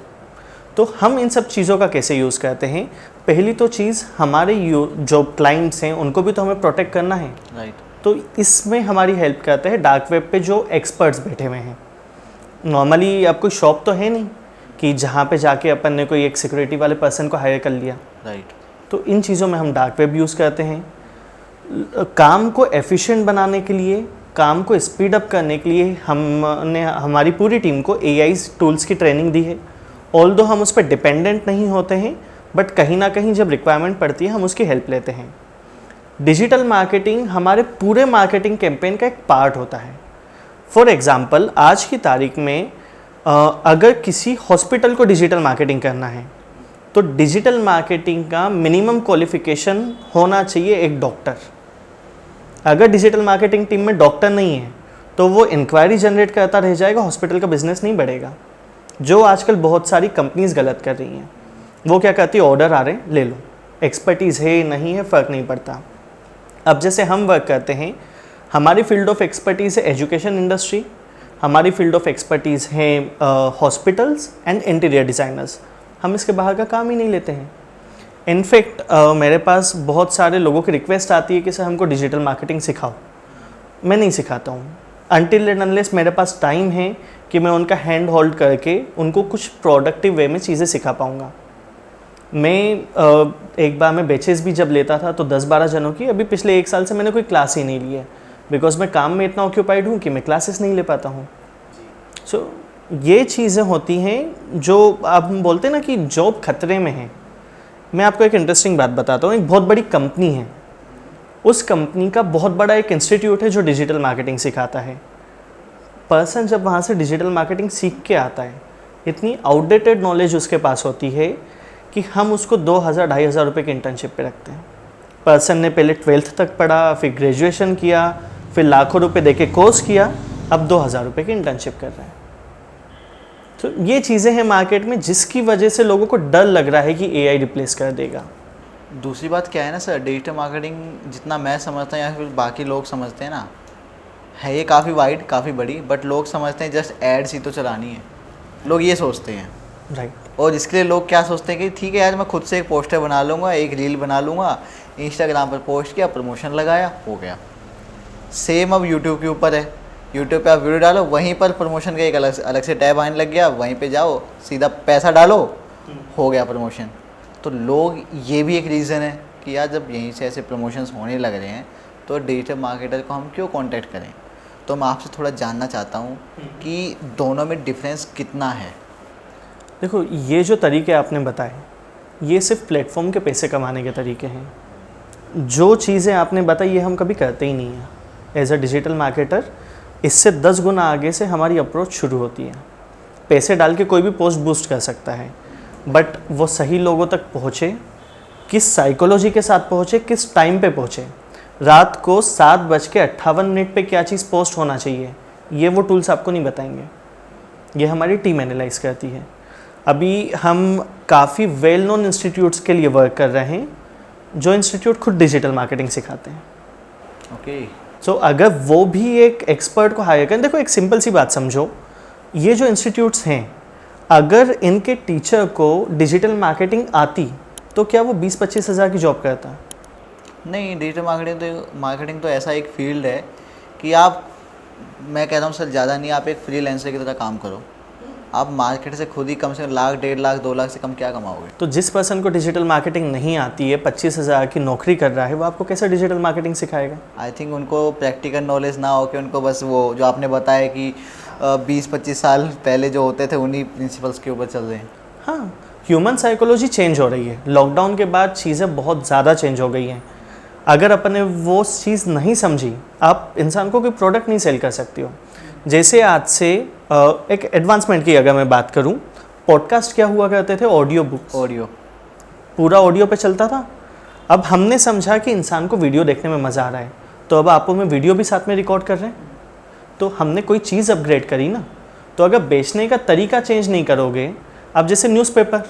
तो हम इन सब चीज़ों का कैसे यूज़ करते हैं? पहली तो चीज़, हमारे जो क्लाइंट्स हैं उनको भी तो हमें प्रोटेक्ट करना है। राइट। तो इसमें हमारी हेल्प करते हैं डार्क वेब पे जो एक्सपर्ट्स बैठे हुए हैं। नॉर्मली अब कोई शॉप तो है नहीं कि जहाँ पे जाके अपन ने कोई एक सिक्योरिटी वाले पर्सन को हायर कर लिया। राइट। तो इन चीज़ों में हम डार्क वेब यूज़ करते हैं। काम को एफिशिएंट बनाने के लिए, काम को स्पीड अप करने के लिए हमने हमारी पूरी टीम को एआई टूल्स की ट्रेनिंग दी है। ऑल्दो हम उस पर डिपेंडेंट नहीं होते हैं, बट कहीं ना कहीं जब रिक्वायरमेंट पड़ती है हम उसकी हेल्प लेते हैं। डिजिटल मार्केटिंग हमारे पूरे मार्केटिंग कैंपेन का एक पार्ट होता है। फॉर एग्ज़ाम्पल, आज की तारीख में अगर किसी हॉस्पिटल को डिजिटल मार्केटिंग करना है तो डिजिटल मार्केटिंग का मिनिमम क्वालिफिकेशन होना चाहिए एक डॉक्टर। अगर डिजिटल मार्केटिंग टीम में डॉक्टर नहीं है तो वो इंक्वायरी जनरेट करता रह जाएगा, हॉस्पिटल का बिजनेस नहीं बढ़ेगा। जो आजकल बहुत सारी कंपनीज गलत कर रही हैं, वो क्या कहती है, ऑर्डर आ रहे हैं ले लो, एक्सपर्टीज़ है नहीं है फ़र्क नहीं पड़ता। अब जैसे हम वर्क करते हैं, हमारी फील्ड ऑफ एक्सपर्टीज़ है एजुकेशन इंडस्ट्री, हमारी फील्ड ऑफ एक्सपर्टीज़ है हॉस्पिटल्स एंड इंटीरियर डिज़ाइनर्स। हम इसके बाहर का काम ही नहीं लेते हैं। इनफैक्ट मेरे पास बहुत सारे लोगों की रिक्वेस्ट आती है कि सर हमको डिजिटल मार्केटिंग सिखाओ। मैं नहीं सिखाता हूँ अनटिल एंड अनलेस मेरे पास टाइम है कि मैं उनका हैंड होल्ड करके उनको कुछ प्रोडक्टिव वे में चीज़ें सिखा पाऊँगा। मैं एक बार मैं बैचेस भी जब लेता था तो 10-12 जनों की, अभी पिछले 1 साल से मैंने कोई क्लास ही नहीं ली है, बिकॉज मैं काम में इतना ऑक्यूपाइड हूँ कि मैं क्लासेस नहीं ले पाता हूँ। सो ये चीज़ें होती हैं जो अब हम बोलते हैं ना कि जॉब खतरे में है। मैं आपको एक इंटरेस्टिंग बात बताता हूँ। एक बहुत बड़ी कंपनी है, उस कंपनी का बहुत बड़ा एक इंस्टीट्यूट है जो डिजिटल मार्केटिंग सिखाता है। पर्सन जब वहाँ से डिजिटल मार्केटिंग सीख के आता है, इतनी आउटडेटेड नॉलेज उसके पास होती है कि हम उसको 2,000-2,500 रुपये की इंटर्नशिप पे रखते हैं। पर्सन ने पहले 12th तक पढ़ा, फिर ग्रेजुएशन किया, फिर लाखों रुपए देके कोर्स किया, अब 2,000 रुपये की इंटर्नशिप कर रहा है। तो ये चीज़ें हैं मार्केट में जिसकी वजह से लोगों को डर लग रहा है कि एआई रिप्लेस कर देगा। दूसरी बात क्या है ना सर, डिजिटल मार्केटिंग जितना मैं समझता हूँ या फिर बाकी लोग समझते हैं ना, है ये काफ़ी वाइड, काफ़ी बड़ी, बट लोग समझते हैं जस्ट एड्स ही तो चलानी है, लोग ये सोचते हैं। राइट। और इसके लिए लोग क्या सोचते हैं कि ठीक है यार, मैं खुद से एक पोस्टर बना लूँगा, एक रील बना लूँगा, इंस्टाग्राम पर पोस्ट किया, प्रमोशन लगाया, हो गया। सेम अब यूट्यूब के ऊपर है, यूट्यूब पे आप वीडियो डालो, वहीं पर प्रमोशन का एक अलग से टैब आने लग गया, वहीं पे जाओ, सीधा पैसा डालो, हो गया प्रमोशन। तो लोग, ये भी एक रीज़न है कि यार जब यहीं से ऐसे प्रमोशंस होने लग रहे हैं तो डिजिटल मार्केटर को हम क्यों कांटेक्ट करें। तो मैं आपसे थोड़ा जानना चाहता हूँ कि दोनों में डिफरेंस कितना है। देखो, ये जो तरीके आपने बताए ये सिर्फ प्लेटफॉर्म के पैसे कमाने के तरीके हैं। जो चीज़ें आपने बताई ये हम कभी करते ही नहीं हैं। एज अ डिजिटल मार्केटर इससे 10 गुना आगे से हमारी अप्रोच शुरू होती है। पैसे डाल के कोई भी पोस्ट बूस्ट कर सकता है, बट वो सही लोगों तक पहुँचे, किस साइकोलॉजी के साथ पहुँचे, किस टाइम पे पहुँचे, रात को 7:58 पे क्या चीज़ पोस्ट होना चाहिए, ये वो टूल्स आपको नहीं बताएंगे। ये हमारी टीम एनालाइज करती है। अभी हम काफ़ी वेल नोन इंस्टीट्यूट्स के लिए वर्क कर रहे हैं जो इंस्टीट्यूट खुद डिजिटल मार्केटिंग सिखाते हैं। ओके। सो अगर वो भी एक एक्सपर्ट को हायर करें, देखो एक सिंपल सी बात समझो, ये जो इंस्टीट्यूट्स हैं, अगर इनके टीचर को डिजिटल मार्केटिंग आती तो क्या वो 20-25 हज़ार की जॉब करता? नहीं, डिजिटल मार्केटिंग तो ऐसा एक फील्ड है कि आप, मैं कहता हूँ सर ज़्यादा नहीं, आप एक फ्रीलांसर की तरह काम करो। आप मार्केट से खुद ही कम से कम लाख, 1.5 लाख, 2 लाख से कम क्या कमाओगे? तो जिस पर्सन को डिजिटल मार्केटिंग नहीं आती है, 25 हज़ार की नौकरी कर रहा है, वो आपको कैसे डिजिटल मार्केटिंग सिखाएगा? आई थिंक उनको प्रैक्टिकल नॉलेज ना हो कि उनको बस वो जो आपने बताया कि 20-25 साल पहले जो होते थे उन्हीं प्रिंसिपल्स के ऊपर चल रहे हैं। हाँ, ह्यूमन साइकोलॉजी चेंज हो रही है। लॉकडाउन के बाद चीज़ें बहुत ज़्यादा चेंज हो गई हैं। अगर अपने वो चीज़ नहीं समझी, आप इंसान को कोई प्रोडक्ट नहीं सेल कर सकती हो। जैसे आज से एक एडवांसमेंट की अगर मैं बात करूं, पॉडकास्ट क्या हुआ करते थे? ऑडियो बुक्स, ऑडियो, पूरा ऑडियो पे चलता था। अब हमने समझा कि इंसान को वीडियो देखने में मज़ा आ रहा है, तो अब आपको में वीडियो भी साथ में रिकॉर्ड कर रहे हैं। तो हमने कोई चीज़ अपग्रेड करी ना। तो अगर बेचने का तरीका चेंज नहीं करोगे, अब जैसे न्यूज़पेपर,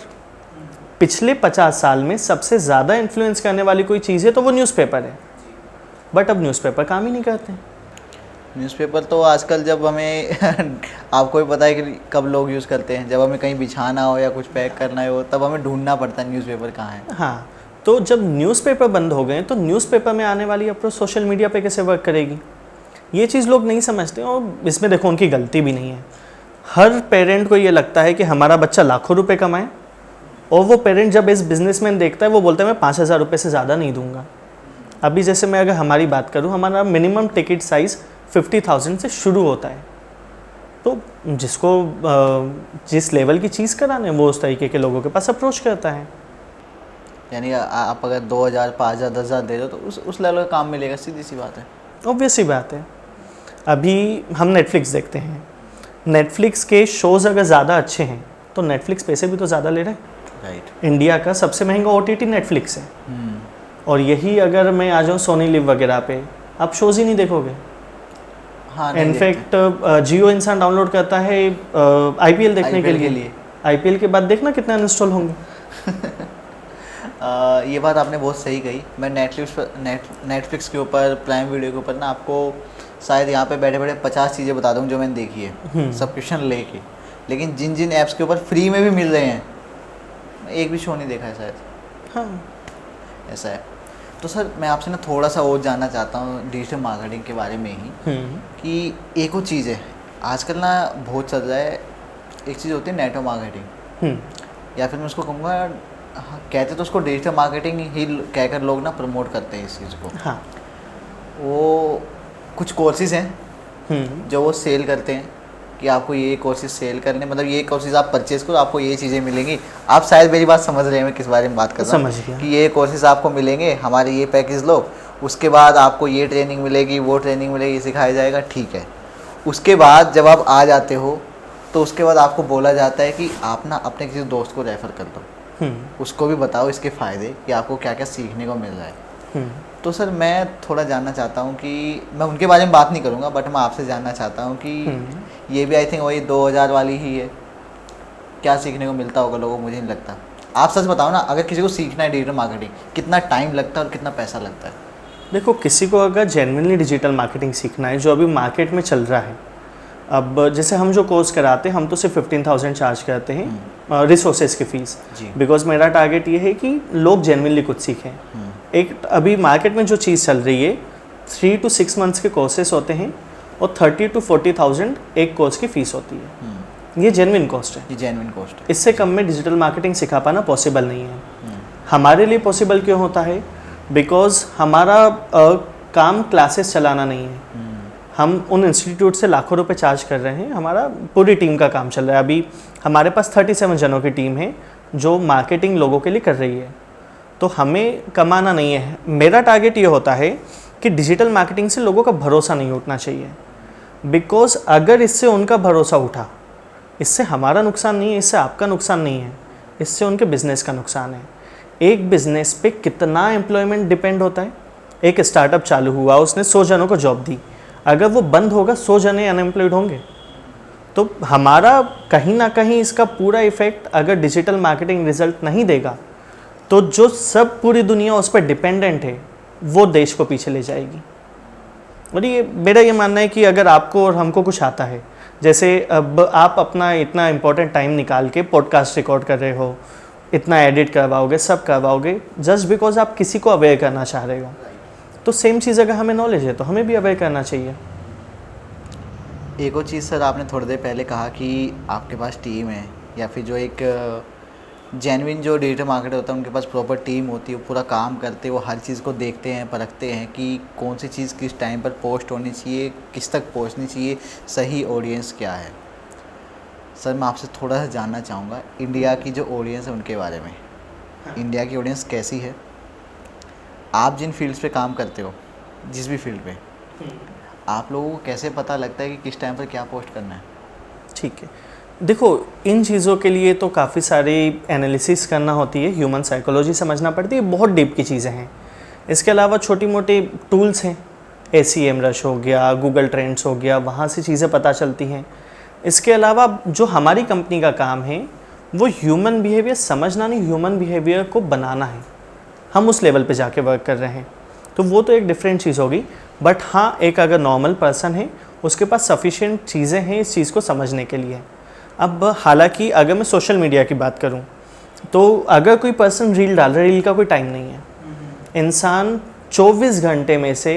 पिछले 50 साल में सबसे ज़्यादा इन्फ्लुएंस करने वाली कोई चीज़ है तो वो न्यूज़पेपर है, बट अब न्यूज़पेपर काम ही नहीं करते। न्यूज़पेपर तो आजकल जब हमें आपको भी पता है कि कब लोग यूज़ करते हैं, जब हमें कहीं बिछाना हो या कुछ पैक करना हो तब हमें ढूंढना पड़ता है न्यूज़पेपर कहाँ है। हाँ, तो जब न्यूज़पेपर बंद हो गए तो न्यूज़पेपर में आने वाली अप्रोच सोशल मीडिया पे कैसे वर्क करेगी? ये चीज़ लोग नहीं समझते, और इसमें देखो उनकी गलती भी नहीं है। हर पेरेंट को ये लगता है कि हमारा बच्चा लाखों रुपए कमाए, और वो पेरेंट जब इस बिजनेसमैन देखता है वो बोलता है मैं 5,000 रुपये से ज़्यादा नहीं दूंगा। अभी जैसे मैं अगर हमारी बात करूँ, हमारा मिनिमम टिकट साइज़ 50,000 से शुरू होता है। तो जिसको जिस लेवल की चीज़ कराने वो उस तरीके के लोगों के पास अप्रोच करता है। यानी आप अगर 2,000, 5,000, 10,000 दे दो तो उस लेवल का काम मिलेगा, सीधी सी बात है। ऑब्वियस ही बात है। अभी हम नेटफ्लिक्स देखते हैं, नेटफ्लिक्स के शोज़ अगर ज़्यादा अच्छे हैं तो नेटफ्लिक्स पैसे भी तो ज़्यादा ले रहे हैं। राइट। इंडिया का सबसे महंगा OTT नेटफ्लिक्स है, और यही अगर मैं आ जाऊँ सोनी लिव वगैरह पे, आप शोज़ ही नहीं देखोगे। हाँ, इनफैक्ट जियो इंसान डाउनलोड करता है IPL देखने के लिए। IPL के बाद देखना कितना अनइंस्टॉल होंगे। ये बात आपने बहुत सही कही। मैं नेटफ्लिक्स के ऊपर, प्राइम वीडियो के ऊपर ना आपको शायद यहाँ पे बैठे बैठे 50 चीज़ें बता दूँ जो मैंने देखी है सब्सक्रिप्शन लेके, लेकिन जिन जिन ऐप्स के ऊपर फ्री में भी मिल रहे हैं, एक भी शो नहीं देखा है शायद। हाँ, ऐसा है। तो सर मैं आपसे ना थोड़ा सा और जानना चाहता हूँ डिजिटल मार्केटिंग के बारे में ही, कि एक और चीज़ है आजकल ना बहुत चल रहा है, एक चीज़ होती है नेटवर्क मार्केटिंग, या फिर मैं उसको कहूँगा, कहते तो उसको डिजिटल मार्केटिंग ही कहकर लोग ना प्रमोट करते हैं इस चीज़ को। हाँ, वो कुछ कोर्सेज हैं जो वो सेल करते हैं कि आपको ये कोर्सेज सेल करने, मतलब ये कोर्सेज आप परचेज करो आपको ये चीज़ें मिलेंगी। आप शायद मेरी बात समझ रहे हैं मैं किस बारे में बात कर रहा हूँ, कि ये कोर्सेज आपको मिलेंगे, हमारे ये पैकेज लो, उसके बाद आपको ये ट्रेनिंग मिलेगी, वो ट्रेनिंग मिलेगी, सिखाया जाएगा, ठीक है। उसके बाद जब आप आ जाते हो तो उसके बाद आपको बोला जाता है कि आप ना अपने किसी दोस्त को रेफ़र कर दो, उसको भी बताओ इसके फ़ायदे कि आपको क्या क्या सीखने को मिल रहा है। तो सर मैं थोड़ा जानना चाहता हूँ कि मैं उनके बारे में बात नहीं करूँगा, बट मैं आपसे जानना चाहता हूँ कि ये भी आई थिंक वही 2,000 वाली ही है, क्या सीखने को मिलता होगा लोगों को? मुझे नहीं लगता। आप सच बताओ ना, अगर किसी को सीखना है डिजिटल मार्केटिंग, कितना टाइम लगता है और कितना पैसा लगता है? देखो, किसी को अगर जेन्युइनली डिजिटल मार्केटिंग सीखना है जो अभी मार्केट में चल रहा है, अब जैसे हम जो कोर्स कराते हैं हम तो सिर्फ 15,000 चार्ज करते हैं रिसोर्सेज की फ़ीस, बिकॉज मेरा टारगेट ये है कि लोग जेन्युइनली कुछ सीखें। एक अभी मार्केट में जो चीज़ चल रही है, 3 to 6 मंथ्स के कोर्सेज होते हैं और 30,000 to 40,000 एक कोर्स की फ़ीस होती है। ये जेन्युइन कॉस्ट है, ये जेन्युइन कॉस्ट है। इससे कम में डिजिटल मार्केटिंग सिखा पाना पॉसिबल नहीं है। हमारे लिए पॉसिबल क्यों होता है? बिकॉज हमारा काम क्लासेस चलाना नहीं है। हम उन इंस्टीट्यूट से लाखों रुपए चार्ज कर रहे हैं, हमारा पूरी टीम का काम चल रहा है। अभी हमारे पास 37 जनों की टीम है जो मार्केटिंग लोगों के लिए कर रही है, तो हमें कमाना नहीं है। मेरा टारगेट ये होता है कि डिजिटल मार्केटिंग से लोगों का भरोसा नहीं उठना चाहिए, बिकॉज अगर इससे उनका भरोसा उठा, इससे हमारा नुकसान नहीं है, इससे आपका नुकसान नहीं है, इससे उनके बिजनेस का नुकसान है। एक बिजनेस पे कितना एम्प्लॉयमेंट डिपेंड होता है। एक स्टार्टअप चालू हुआ, उसने 100 जनों को जॉब दी, अगर वो बंद होगा 100 जने अनएम्प्लॉयड होंगे। तो हमारा कहीं ना कहीं इसका पूरा इफेक्ट अगर डिजिटल मार्केटिंग रिजल्ट नहीं देगा तो जो सब पूरी दुनिया उस पर डिपेंडेंट है वो देश को पीछे ले जाएगी। और ये मेरा ये मानना है कि अगर आपको और हमको कुछ आता है, जैसे अब आप अपना इतना इम्पोर्टेंट टाइम निकाल के पॉडकास्ट रिकॉर्ड कर रहे हो, इतना एडिट करवाओगे, सब करवाओगे, जस्ट बिकॉज आप किसी को अवेयर करना चाह रहे हो। तो सेम चीज़ अगर हमें नॉलेज है तो हमें भी अवेयर करना चाहिए। एक और चीज़ सर, आपने थोड़ी देर पहले कहा कि आपके पास टीम है, या फिर जो एक जेन्युइन जो डिजिटल मार्केटर होता है उनके पास प्रॉपर टीम होती है, वो पूरा काम करते हैं, वो हर चीज़ को देखते हैं, परखते हैं कि कौन सी चीज़ किस टाइम पर पोस्ट होनी चाहिए, किस तक पहुंचनी चाहिए, सही ऑडियंस क्या है। सर मैं आपसे थोड़ा सा जानना चाहूँगा इंडिया की जो ऑडियंस है उनके बारे में। इंडिया की ऑडियंस कैसी है? आप जिन फील्ड्स पे काम करते हो, जिस भी फील्ड पे, आप लोगों को कैसे पता लगता है कि किस टाइम पर क्या पोस्ट करना है? ठीक है, देखो इन चीज़ों के लिए तो काफ़ी सारी एनालिसिस करना होती है, ह्यूमन साइकोलॉजी समझना पड़ती है, बहुत डीप की चीज़ें हैं। इसके अलावा छोटी मोटी टूल्स हैं, ACMrush हो गया, गूगल ट्रेंड्स हो गया, वहाँ से चीज़ें पता चलती हैं। इसके अलावा जो हमारी कंपनी का काम है वो ह्यूमन बिहेवियर समझना नहीं, ह्यूमन बिहेवियर को बनाना है। हम उस लेवल पे जाके वर्क कर रहे हैं, तो वो तो एक डिफरेंट चीज़ होगी। बट हाँ, एक अगर नॉर्मल पर्सन है उसके पास सफिशिएंट चीज़ें हैं इस चीज़ को समझने के लिए। अब हालांकि अगर मैं सोशल मीडिया की बात करूं तो अगर कोई पर्सन रील डाल रहा है, रील का कोई टाइम नहीं है। इंसान 24 घंटे में से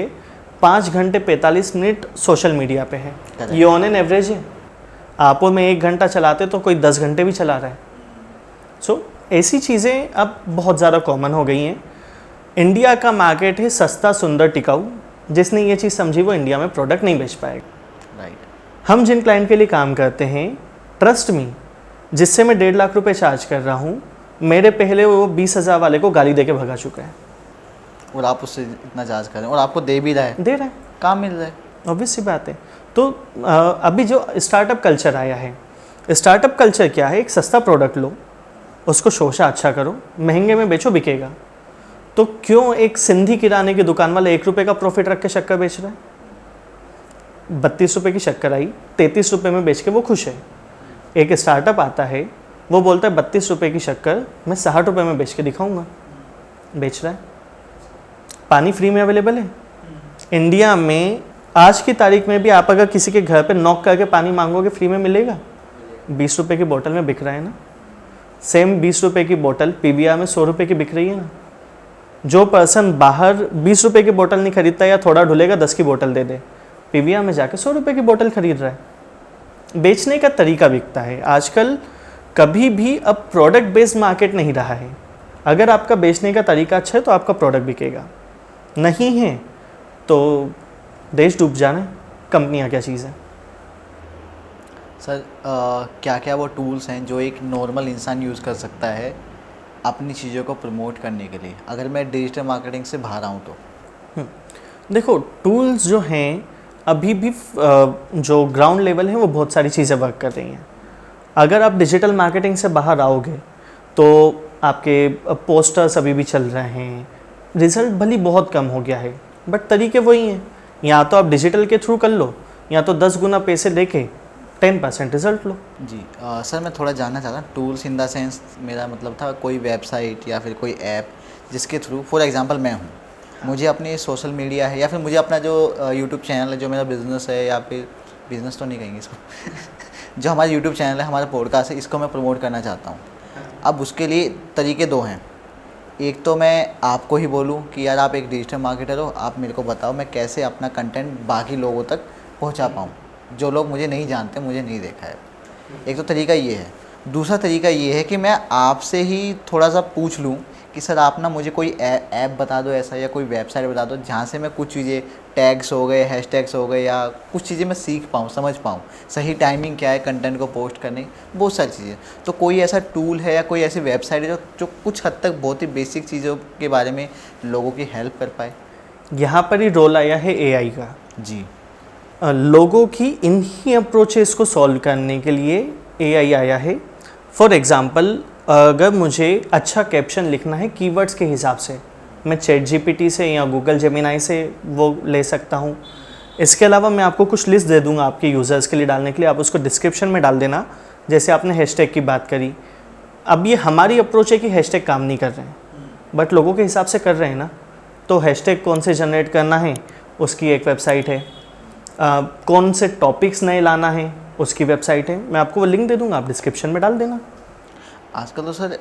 5 घंटे 45 मिनट सोशल मीडिया पे है, ये ऑन एन एवरेज है। आपो में 1 घंटा चलाते तो कोई 10 घंटे भी चला रहा है। सो ऐसी चीज़ें अब बहुत ज़्यादा कॉमन हो गई हैं। इंडिया का मार्केट है सस्ता, सुंदर, टिकाऊ। जिसने ये चीज़ समझी वो इंडिया में प्रोडक्ट नहीं बेच पाएगा। राइट। हम जिन क्लाइंट के लिए काम करते हैं, ट्रस्ट मी, जिससे मैं 1.5 लाख रुपए चार्ज कर रहा हूँ, मेरे पहले वो 20,000 वाले को गाली दे के भगा चुका है। और आप उससे इतना चार्ज कर रहे हैं और आपको दे भी रहा है, दे रहा है, काम मिल रहा है। ऑब्वियस सी बात है। तो अभी जो स्टार्टअप कल्चर आया है, स्टार्टअप कल्चर क्या है? एक सस्ता प्रोडक्ट लो, उसको शोशा अच्छा करो, महंगे में बेचो, बिकेगा। तो क्यों एक सिंधी किराने की दुकान वाला 1 रुपये का प्रॉफिट रख के शक्कर बेच रहा है? 32 रुपये की शक्कर आई, 33 रुपये में बेच के वो खुश है। एक स्टार्टअप आता है, वो बोलता है 32 रुपये की शक्कर मैं 60 रुपये में बेच के दिखाऊंगा, बेच रहा है। पानी फ्री में अवेलेबल है इंडिया में। आज की तारीख में भी आप अगर किसी के घर पे नॉक करके पानी मांगोगे, फ्री में मिलेगा। 20 रुपये की बोतल में बिक रहा है ना। सेम 20 रुपये की बोतल PVR में 100 रुपये की बिक रही है ना। जो पर्सन बाहर 20 रुपये की बोतल नहीं खरीदता या थोड़ा ढुलेगा 10 की बोतल दे दे, PVR में जाके 100 रुपये की बोतल खरीद रहा है। बेचने का तरीका बिकता है आजकल। कभी भी अब प्रोडक्ट बेस्ड मार्केट नहीं रहा है। अगर आपका बेचने का तरीका अच्छा है तो आपका प्रोडक्ट बिकेगा, नहीं है तो देश डूब जाना। कंपनियां क्या चीज़ है? सर क्या क्या वो टूल्स हैं जो एक नॉर्मल इंसान यूज़ कर सकता है अपनी चीज़ों को प्रमोट करने के लिए, अगर मैं डिजिटल मार्केटिंग से बाहर आऊँ तो? देखो, टूल्स जो हैं अभी भी जो ग्राउंड लेवल है वो बहुत सारी चीज़ें वर्क कर रही हैं। अगर आप डिजिटल मार्केटिंग से बाहर आओगे तो आपके पोस्टर्स अभी भी चल रहे हैं, रिज़ल्ट भली बहुत कम हो गया है, बट तरीके वही हैं। या तो आप डिजिटल के थ्रू कर लो, या तो 10 गुना पैसे देके 10% रिजल्ट लो। जी सर, मैं थोड़ा जानना चाहता हूँ टूल्स इन द सेंस, मेरा मतलब था कोई वेबसाइट या फिर कोई ऐप जिसके थ्रू, फॉर एग्जांपल मैं हूँ, मुझे अपनी सोशल मीडिया है या फिर मुझे अपना जो यूट्यूब चैनल है, जो मेरा बिज़नेस है, या फिर बिज़नेस तो नहीं कहेंगे इसको जो हमारा यूट्यूब चैनल है, हमारा पॉडकास्ट है, इसको मैं प्रमोट करना चाहता हूँ। अब उसके लिए तरीके 2 हैं। एक तो मैं आपको ही बोलूँ कि यार आप एक डिजिटल मार्केटर हो, आप मेरे को बताओ मैं कैसे अपना कंटेंट बाकी लोगों तक पहुँचा पाऊँ, जो लोग मुझे नहीं जानते, मुझे नहीं देखा है। एक तो तरीका ये है। दूसरा तरीका ये है कि मैं आपसे ही थोड़ा सा पूछ लूँ कि सर आप ना मुझे कोई ऐप बता दो ऐसा, या कोई वेबसाइट बता दो जहाँ से मैं कुछ चीज़ें, टैग्स हो गए, हैशटैग्स हो गए, या कुछ चीज़ें मैं सीख पाऊँ, समझ पाऊँ, सही टाइमिंग क्या है कंटेंट को पोस्ट करने, बहुत सारी चीज़ें। तो कोई ऐसा टूल है या कोई ऐसी वेबसाइट है जो कुछ हद तक बहुत ही बेसिक चीज़ों के बारे में लोगों की हेल्प कर पाए? यहाँ पर ही रोल आया है AI का। जी। लोगों की इन्हीं अप्रोचेस को सॉल्व करने के लिए AI आया है। फॉर एग्ज़ाम्पल, अगर मुझे अच्छा कैप्शन लिखना है कीवर्ड्स के हिसाब से, मैं ChatGPT से या गूगल जेमिनाई से वो ले सकता हूँ। इसके अलावा मैं आपको कुछ लिस्ट दे दूँगा आपके यूज़र्स के लिए डालने के लिए, आप उसको डिस्क्रिप्शन में डाल देना। जैसे आपने हैशटैग की बात करी, अब ये हमारी अप्रोच है कि हैशटैग काम नहीं कर रहे हैं, बट लोगों के हिसाब से कर रहे हैं ना। तो हैशटैग कौन से जनरेट करना है उसकी एक वेबसाइट है। कौन से टॉपिक्स नए लाना है उसकी वेबसाइट है। मैं आपको वो लिंक दे दूंगा, आप डिस्क्रिप्शन में डाल देना। आजकल तो सर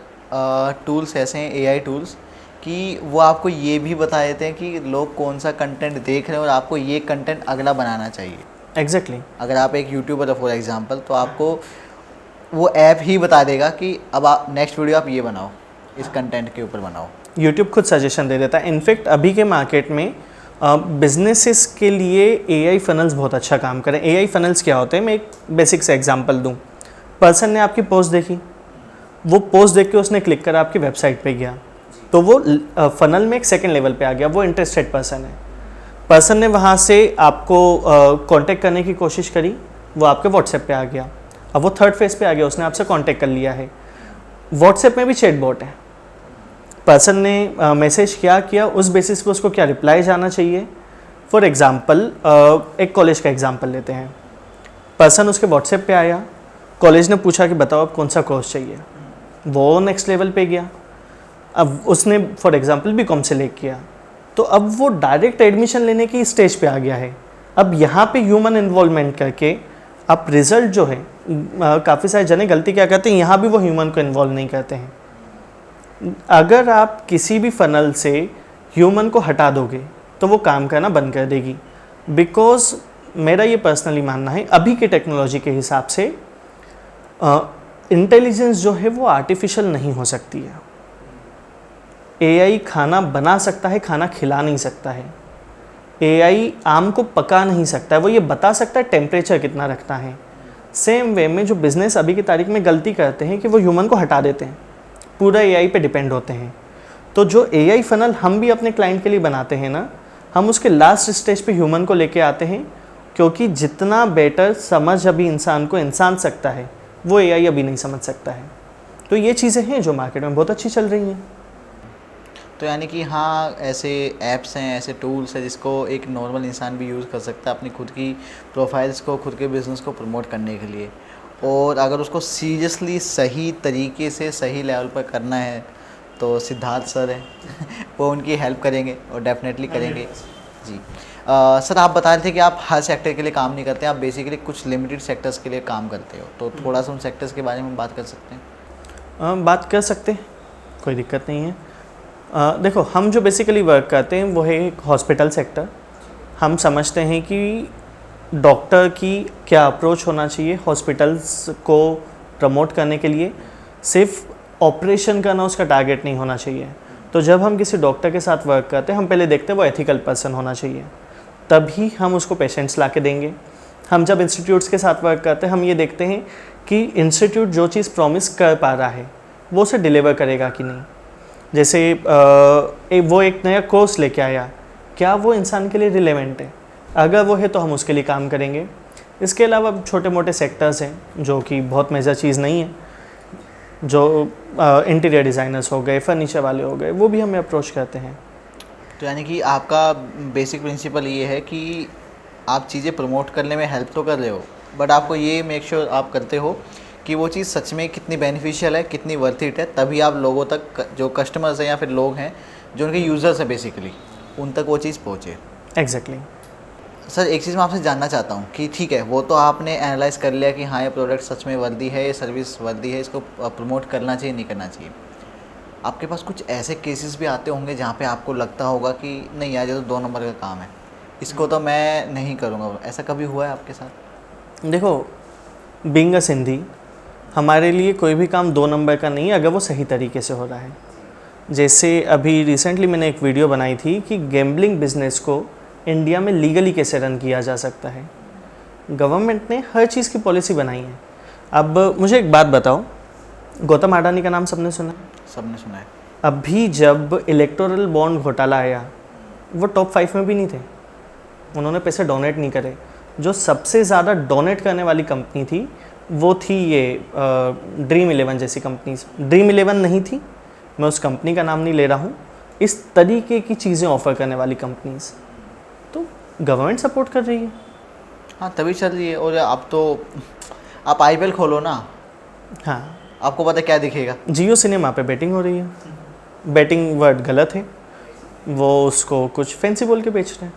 टूल्स ऐसे हैं, एआई टूल्स, कि वो आपको ये भी बता देते हैं कि लोग कौन सा कंटेंट देख रहे हैं और आपको ये कंटेंट अगला बनाना चाहिए। एग्जैक्टली अगर आप एक यूट्यूबर हो फॉर एग्जांपल, तो आपको वो ऐप ही बता देगा कि अब आप नेक्स्ट वीडियो आप ये बनाओ, इस कंटेंट के ऊपर बनाओ। यूट्यूब खुद सजेशन दे देता है। इनफैक्ट अभी के मार्केट में बिजनेसेस के लिए एआई फनल्स बहुत अच्छा काम करें। एआई फनल्स क्या होते हैं, मैं एक बेसिक से एग्जांपल दूं। पर्सन ने आपकी पोस्ट देखी, वो पोस्ट देख के उसने क्लिक करा आपकी वेबसाइट पे गया, तो वो फनल में एक सेकंड लेवल पे आ गया, वो इंटरेस्टेड पर्सन है। पर्सन ने वहाँ से आपको कांटेक्ट करने की कोशिश करी, वो आपके व्हाट्सएप पे आ गया। अब वो थर्ड फेज पे आ गया, उसने आपसे कांटेक्ट कर लिया है। व्हाट्सएप में भी चैटबॉट है। पर्सन ने मैसेज क्या किया, उस बेसिस पे उसको क्या रिप्लाई जाना चाहिए। फॉर एग्ज़ाम्पल एक कॉलेज का एग्जांपल लेते हैं। पर्सन उसके व्हाट्सएप पे आया, कॉलेज ने पूछा कि बताओ अब कौन सा कोर्स चाहिए, वो नेक्स्ट लेवल पे गया। अब उसने फॉर एग्जांपल बीकॉम सेलेक्ट किया, तो अब वो डायरेक्ट एडमिशन लेने की स्टेज पे आ गया है। अब यहाँ पे ह्यूमन इन्वॉल्वमेंट करके आप रिज़ल्ट जो है, काफ़ी सारे जने गलती क्या करते हैं, यहाँ भी वो ह्यूमन को इन्वॉल्व नहीं करते हैं। अगर आप किसी भी फनल से ह्यूमन को हटा दोगे तो वो काम करना बंद कर देगी। बिकॉज मेरा ये पर्सनली मानना है, अभी के टेक्नोलॉजी के हिसाब से इंटेलिजेंस जो है वो आर्टिफिशियल नहीं हो सकती है। एआई खाना बना सकता है, खाना खिला नहीं सकता है। एआई आम को पका नहीं सकता है, वो ये बता सकता है टेम्परेचर कितना रखना है। सेम वे में जो बिज़नेस अभी की तारीख में गलती करते हैं कि वो ह्यूमन को हटा देते हैं, पूरा एआई पे डिपेंड होते हैं। तो जो एआई फनल हम भी अपने क्लाइंट के लिए बनाते हैं ना, हम उसके लास्ट स्टेज पे ह्यूमन को लेके आते हैं, क्योंकि जितना बेटर समझ अभी इंसान को इंसान सकता है, वो एआई अभी नहीं समझ सकता है। तो ये चीज़ें हैं जो मार्केट में बहुत अच्छी चल रही हैं। तो यानी कि हाँ, ऐसे ऐप्स हैं, ऐसे टूल्स हैं जिसको एक नॉर्मल इंसान भी यूज़ कर सकता है अपनी खुद की प्रोफाइल्स को, खुद के बिज़नेस को प्रमोट करने के लिए। और अगर उसको सीरियसली सही तरीके से सही लेवल पर करना है तो सिद्धार्थ सर हैं वो उनकी हेल्प करेंगे और डेफिनेटली करेंगे जी। सर, आप बता रहे थे कि आप हर सेक्टर के लिए काम नहीं करते, आप बेसिकली कुछ लिमिटेड सेक्टर्स के लिए काम करते हो, तो थोड़ा सा उन सेक्टर्स के बारे में बात कर सकते हैं? बात कर सकते हैं, कोई दिक्कत नहीं है। देखो, हम जो बेसिकली वर्क करते हैं वो है एक हॉस्पिटल सेक्टर। हम समझते हैं कि डॉक्टर की क्या अप्रोच होना चाहिए हॉस्पिटल्स को प्रमोट करने के लिए। सिर्फ ऑपरेशन करना उसका टारगेट नहीं होना चाहिए। तो जब हम किसी डॉक्टर के साथ वर्क करते हैं, हम पहले देखते हैं वो एथिकल पर्सन होना चाहिए, तभी हम उसको पेशेंट्स ला के देंगे। हम जब इंस्टीट्यूट्स के साथ वर्क करते हैं, हम ये देखते हैं कि इंस्टीट्यूट जो चीज़ प्रॉमिस कर पा रहा है वो उसे डिलीवर करेगा कि नहीं। जैसे वो एक नया कोर्स लेके आया, क्या वो इंसान के लिए रिलेवेंट है? अगर वो है तो हम उसके लिए काम करेंगे। इसके अलावा छोटे मोटे सेक्टर्स हैं जो कि बहुत मेजर चीज़ नहीं है, जो इंटीरियर डिज़ाइनर्स हो गए, फर्नीचर वाले हो गए, वो भी हमें अप्रोच करते हैं। तो यानी कि आपका बेसिक प्रिंसिपल ये है कि आप चीज़ें प्रमोट करने में हेल्प तो कर रहे हो, बट आपको ये मेक श्योर आप करते हो कि वो चीज़ सच में कितनी बेनिफिशियल है, कितनी वर्थ इट है, तभी आप लोगों तक, जो कस्टमर्स हैं या फिर लोग हैं जो उनके यूज़र्स हैं बेसिकली, उन तक वो चीज़ पहुँचे। एग्जैक्टली। सर, एक चीज़ मैं आपसे जानना चाहता हूँ कि ठीक है, वो तो आपने एनालाइज कर लिया कि हाँ, ये प्रोडक्ट सच में वर्दी है, ये सर्विस वर्दी है, इसको प्रमोट करना चाहिए, नहीं करना चाहिए। आपके पास कुछ ऐसे केसेस भी आते होंगे जहाँ पे आपको लगता होगा कि नहीं यार, ये तो 2 नंबर का काम है, इसको तो मैं नहीं करूँगा, ऐसा कभी हुआ है आपके साथ? देखो, बीइंग अ सिंधी, हमारे लिए कोई भी काम 2 नंबर का नहीं है अगर वो सही तरीके से हो रहा है। जैसे अभी रिसेंटली मैंने एक वीडियो बनाई थी कि गैम्बलिंग बिजनेस को इंडिया में लीगली कैसे रन किया जा सकता है। गवर्नमेंट ने हर चीज़ की पॉलिसी बनाई है। अब मुझे एक बात बताओ, गौतम अडानी का नाम सबने सुना है? सबने सुना है। अभी जब इलेक्टोरल बॉन्ड घोटाला आया, वो टॉप 5 में भी नहीं थे, उन्होंने पैसे डोनेट नहीं करे। जो सबसे ज़्यादा डोनेट करने वाली कंपनी थी वो थी ये ड्रीम 11 जैसी कंपनीज। ड्रीम 11 नहीं थी, मैं उस कंपनी का नाम नहीं ले रहा हूँ। इस तरीके की चीज़ें ऑफ़र करने वाली कंपनीज तो गवर्नमेंट सपोर्ट कर रही है। हाँ, तभी चल रही है। और अब तो आप IPL खोलो ना, हाँ, आपको पता है क्या दिखेगा? जियो सिनेमा पे बैटिंग हो रही है। बैटिंग वर्ड गलत है, वो उसको कुछ फैंसी बोल के बेच रहे हैं।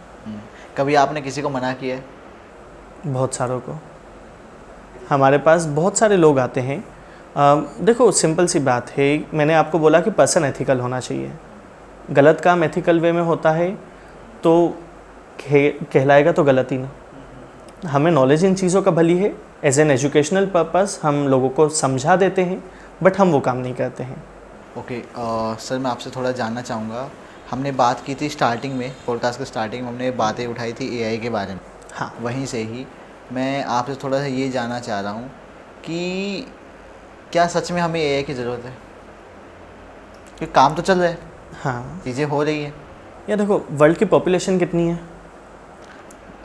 कभी आपने किसी को मना किया है? बहुत सारों को। हमारे पास बहुत सारे लोग आते हैं। देखो सिंपल सी बात है, मैंने आपको बोला कि पर्सन एथिकल होना चाहिए। गलत काम एथिकल वे में होता है तो कहलाएगा तो गलती ना। हमें नॉलेज इन चीज़ों का भली है, एज एन एजुकेशनल पर्पस हम लोगों को समझा देते हैं, बट हम वो काम नहीं करते हैं। ओके सर, मैं आपसे थोड़ा जानना चाहूँगा, हमने बात की थी स्टार्टिंग में, पॉडकास्ट के स्टार्टिंग में हमने बातें उठाई थी एआई के बारे में। हाँ, वहीं से ही मैं आपसे थोड़ा सा ये जानना चाह रहा हूँ कि क्या सच में हमें एआई की ज़रूरत है? क्योंकि काम तो चल रहा है, हाँ। चीज़ें हो रही हैं। या देखो, वर्ल्ड की पॉपुलेशन कितनी है?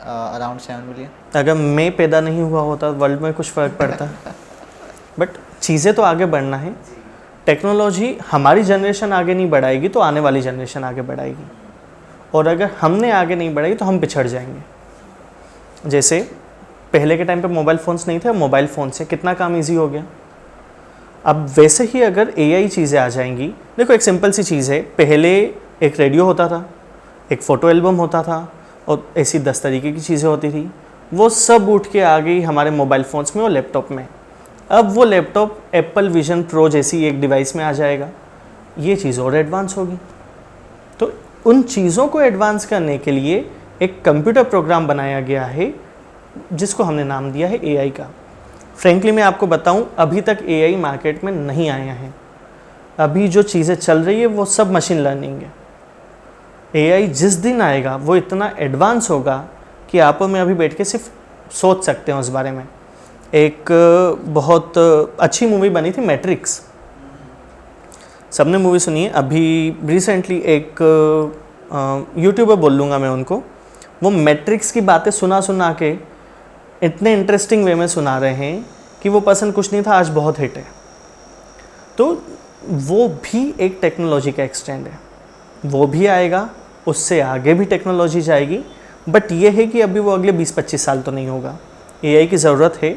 Around 7 million. अगर मैं पैदा नहीं हुआ होता वर्ल्ड में कुछ फ़र्क पड़ता? बट चीज़ें तो आगे बढ़ना है। टेक्नोलॉजी हमारी जनरेशन आगे नहीं बढ़ाएगी तो आने वाली जनरेशन आगे बढ़ाएगी, और अगर हमने आगे नहीं बढ़ाई तो हम पिछड़ जाएंगे। जैसे पहले के टाइम पे मोबाइल फ़ोन्स नहीं थे, मोबाइल फ़ोन से कितना काम इजी हो गया। अब वैसे ही अगर एआई चीज़ें आ जाएंगी, देखो एक सिंपल सी चीज़ है, पहले एक रेडियो होता था, एक फ़ोटो एल्बम होता था, और ऐसी 10 तरीके की चीज़ें होती थी। वो सब उठ के आ गई हमारे मोबाइल फ़ोन्स में और लैपटॉप में। अब वो लैपटॉप एप्पल विजन प्रो जैसी एक डिवाइस में आ जाएगा, ये चीज़ और एडवांस होगी। तो उन चीज़ों को एडवांस करने के लिए एक कंप्यूटर प्रोग्राम बनाया गया है जिसको हमने नाम दिया है एआई का। फ्रेंकली मैं आपको बताऊं, अभी तक एआई मार्केट में नहीं आया है। अभी जो चीज़ें चल रही है वो सब मशीन लर्निंग है। एआई जिस दिन आएगा वो इतना एडवांस होगा कि आप और मैं अभी बैठ के सिर्फ सोच सकते हैं उस बारे में। एक बहुत अच्छी मूवी बनी थी मैट्रिक्स, सबने मूवी सुनी है। अभी रिसेंटली एक यूट्यूबर बोल लूँगा मैं उनको, वो मैट्रिक्स की बातें सुना के इतने इंटरेस्टिंग वे में सुना रहे हैं कि वो पर्सन कुछ नहीं था, आज बहुत हिट है। तो वो भी एक टेक्नोलॉजी का एक्सटेंड है, वो भी आएगा, उससे आगे भी टेक्नोलॉजी जाएगी। बट ये है कि अभी वो अगले 20-25 साल तो नहीं होगा। एआई की ज़रूरत है,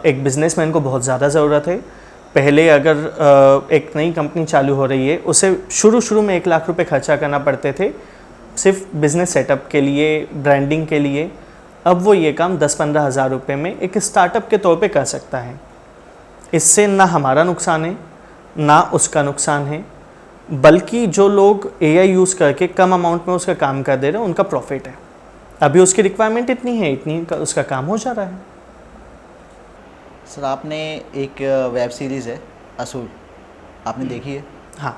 एक बिजनेसमैन को बहुत ज़्यादा ज़रूरत है। पहले अगर एक नई कंपनी चालू हो रही है, उसे शुरू में 1 लाख रुपए खर्चा करना पड़ते थे सिर्फ बिज़नेस सेटअप के लिए, ब्रांडिंग के लिए। अब वो ये काम 10-15 हज़ार रुपये में एक स्टार्टअप के तौर पे कर सकता है। इससे ना हमारा नुकसान है ना उसका नुकसान है, बल्कि जो लोग एआई यूज़ करके कम अमाउंट में उसका काम कर दे रहे हैं उनका प्रॉफिट है। अभी उसकी रिक्वायरमेंट इतनी है, इतनी उसका काम हो जा रहा है। सर, आपने एक वेब सीरीज़ है असूल, आपने देखी है? हाँ,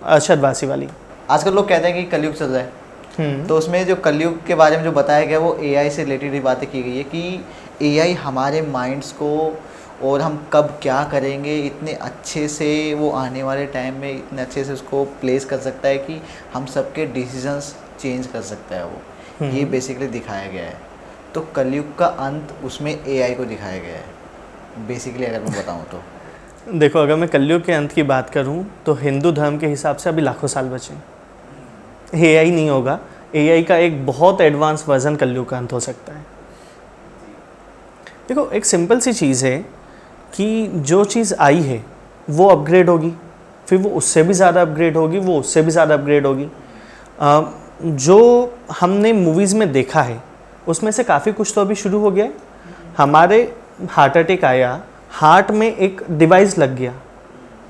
अरशद वासी वाली। आजकल लोग कहते हैं कि कलयुग चल रहा है, तो उसमें जो कलयुग के बारे में जो बताया गया वो एआई से रिलेटेड ही बातें की गई है कि एआई हमारे माइंड्स को और हम कब क्या करेंगे इतने अच्छे से, वो आने वाले टाइम में इतने अच्छे से उसको प्लेस कर सकता है कि हम सबके डिसीजंस चेंज कर सकता है वो। ये बेसिकली दिखाया गया है। तो कलयुग का अंत उसमें एआई को दिखाया गया है बेसिकली, अगर मैं बताऊँ तो। देखो, अगर मैं कलयुग के अंत की बात करूं तो हिंदू धर्म के हिसाब से अभी लाखों साल बचे। एआई नहीं होगा, एआई का एक बहुत एडवांस वर्जन कलयुग का अंत हो सकता है। देखो, एक सिंपल सी चीज़ है कि जो चीज़ आई है वो अपग्रेड होगी, फिर वो उससे भी ज़्यादा अपग्रेड होगी, वो उससे भी ज़्यादा अपग्रेड होगी। जो हमने मूवीज़ में देखा है उसमें से काफ़ी कुछ तो अभी शुरू हो गया है। हमारे हार्ट अटैक आया, हार्ट में एक डिवाइस लग गया,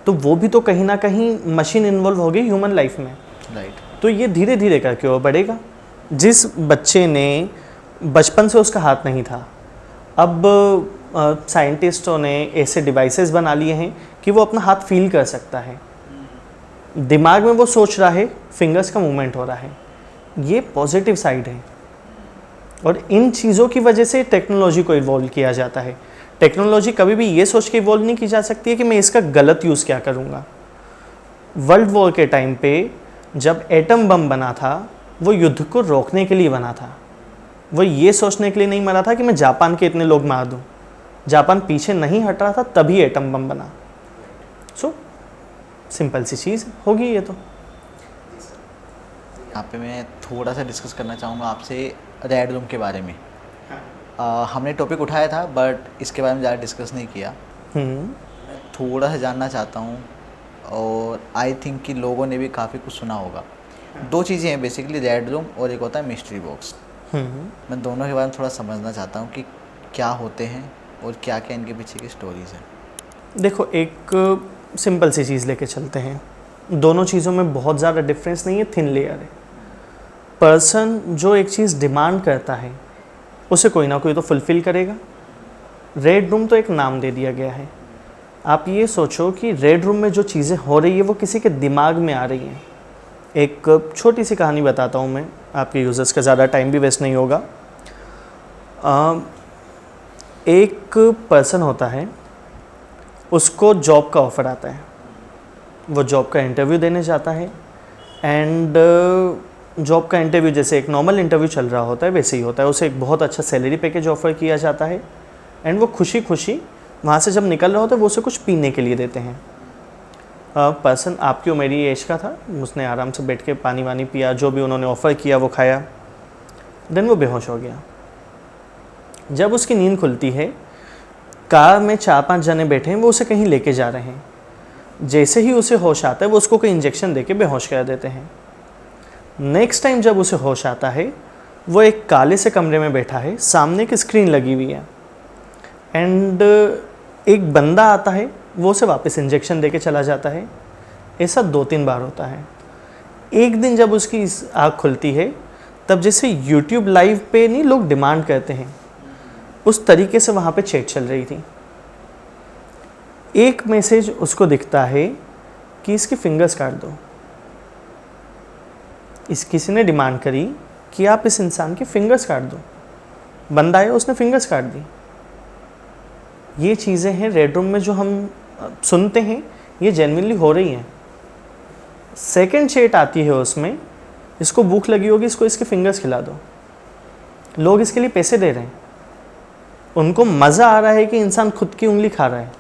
तो वो भी तो कहीं ना कहीं मशीन इन्वॉल्व हो गई ह्यूमन लाइफ में। राइट। तो ये धीरे धीरे करके और बढ़ेगा। जिस बच्चे ने बचपन से उसका हाथ नहीं था, अब साइंटिस्टों ने ऐसे डिवाइसेस बना लिए हैं कि वो अपना हाथ फील कर सकता है, दिमाग में वो सोच रहा है, फिंगर्स का मूवमेंट हो रहा है। ये पॉजिटिव साइड है, और इन चीज़ों की वजह से टेक्नोलॉजी को इवॉल्व किया जाता है। टेक्नोलॉजी कभी भी ये सोच के इवॉल्व नहीं की जा सकती है कि मैं इसका गलत यूज़ क्या करूँगा। वर्ल्ड वॉर के टाइम पे जब एटम बम बना था, वो युद्ध को रोकने के लिए बना था। वो ये सोचने के लिए नहीं मरा था कि मैं जापान के इतने लोग मार दूँ। जापान पीछे नहीं हट रहा था, तभी एटम बम बना। सो सिंपल सी चीज़ होगी ये तो। यहाँ पे मैं थोड़ा सा डिस्कस करना चाहूँगा आपसे रेड रूम के बारे में। हमने टॉपिक उठाया था बट इसके बारे में ज़्यादा डिस्कस नहीं किया। थोड़ा सा जानना चाहता हूँ, और आई थिंक कि लोगों ने भी काफ़ी कुछ सुना होगा। दो चीज़ें हैं बेसिकली, रेड रूम और एक होता है मिस्ट्री बॉक्स। मैं दोनों के बारे में थोड़ा समझना चाहता हूँ कि क्या होते हैं और क्या क्या इनके पीछे की स्टोरीज हैं। देखो, एक सिंपल सी चीज़ लेके चलते हैं। दोनों चीज़ों में बहुत ज़्यादा डिफरेंस नहीं है, थिन लेयर है। पर्सन जो एक चीज़ डिमांड करता है उसे कोई ना कोई तो फुलफ़िल करेगा। रेड रूम तो एक नाम दे दिया गया है। आप ये सोचो कि रेड रूम में जो चीज़ें हो रही है वो किसी के दिमाग में आ रही हैं। एक छोटी सी कहानी बताता हूँ मैं, आपके यूज़र्स का ज़्यादा टाइम भी वेस्ट नहीं होगा। एक पर्सन होता है, उसको जॉब का ऑफ़र आता है, वो जॉब का इंटरव्यू देने जाता है एंड जॉब का इंटरव्यू जैसे एक नॉर्मल इंटरव्यू चल रहा होता है वैसे ही होता है। उसे एक बहुत अच्छा सैलरी पैकेज ऑफ़र किया जाता है एंड वो खुशी खुशी वहाँ से जब निकल रहा होता है वो उसे कुछ पीने के लिए देते हैं। पर्सन आपकी और मेरी एज का था, उसने आराम से बैठ के पानी वानी पिया, जो भी उन्होंने ऑफ़र किया वो खाया, देन वो बेहोश हो गया। जब उसकी नींद खुलती है, कार में 4-5 जने बैठे हैं, वो उसे कहीं लेके जा रहे हैं। जैसे ही उसे होश आता है वो उसको कोई इंजेक्शन देके बेहोश कर देते हैं। नेक्स्ट टाइम जब उसे होश आता है, वो एक काले से कमरे में बैठा है, सामने एक स्क्रीन लगी हुई है एंड एक बंदा आता है, वो उसे वापस इंजेक्शन देके चला जाता है। ऐसा 2-3 बार होता है। एक दिन जब उसकी आँख खुलती है, तब जैसे यूट्यूब लाइव पे नहीं लोग डिमांड करते हैं, उस तरीके से वहाँ पे चैट चल रही थी। एक मैसेज उसको दिखता है कि इसकी फिंगर्स काट दो। किसी ने डिमांड करी कि आप इस इंसान की फिंगर्स काट दो। बंदा आया, उसने फिंगर्स काट दी। ये चीज़ें हैं रेड रूम में जो हम सुनते हैं, ये जेन्युइनली हो रही हैं। सेकंड चैट आती है उसमें, इसको भूख लगी होगी, इसको इसके फिंगर्स खिला दो। लोग इसके लिए पैसे दे रहे हैं, उनको मज़ा आ रहा है कि इंसान खुद की उंगली खा रहा है।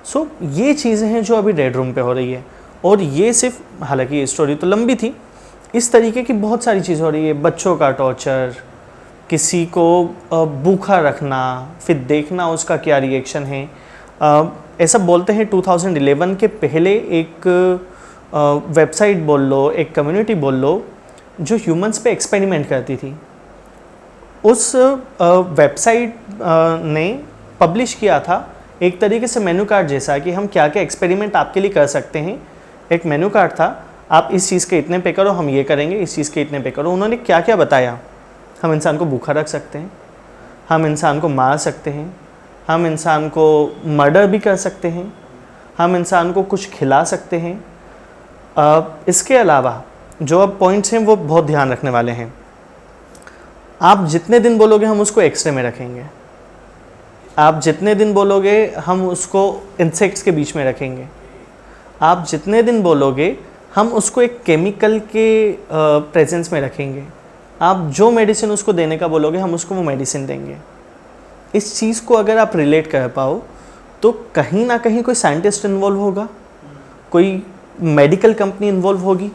सो ये चीज़ें हैं जो अभी रेड रूम पे हो रही है। और ये सिर्फ, हालांकि ये स्टोरी तो लंबी थी, इस तरीके की बहुत सारी चीज़ हो रही है। बच्चों का टॉर्चर, किसी को भूखा रखना, फिर देखना उसका क्या रिएक्शन है। ऐसा बोलते हैं 2011 के पहले एक वेबसाइट बोल लो, एक कम्युनिटी बोल लो, जो ह्यूमंस पे एक्सपेरिमेंट करती थी। उस वेबसाइट ने पब्लिश किया था एक तरीके से मेनू कार्ड जैसा कि हम क्या क्या एक्सपेरिमेंट आपके लिए कर सकते हैं। एक मेनू कार्ड था, आप इस चीज़ के इतने पे करो, हम ये करेंगे, इस चीज़ के इतने पे करो। उन्होंने क्या क्या बताया, हम इंसान को भूखा रख सकते हैं, हम इंसान को मार सकते हैं, हम इंसान को मर्डर भी कर सकते हैं, हम इंसान को कुछ खिला सकते हैं। इसके अलावा जो अब पॉइंट्स हैं वो बहुत ध्यान रखने वाले हैं। आप जितने दिन बोलोगे हम उसको एक्सरे में रखेंगे, आप जितने दिन बोलोगे हम उसको इंसेक्ट्स के बीच में रखेंगे, आप जितने दिन बोलोगे हम उसको एक केमिकल के प्रेजेंस में रखेंगे, आप जो मेडिसिन उसको देने का बोलोगे हम उसको वो मेडिसिन देंगे। इस चीज़ को अगर आप रिलेट कर पाओ तो कहीं ना कहीं कोई साइंटिस्ट इन्वॉल्व होगा, कोई मेडिकल कंपनी इन्वॉल्व होगी,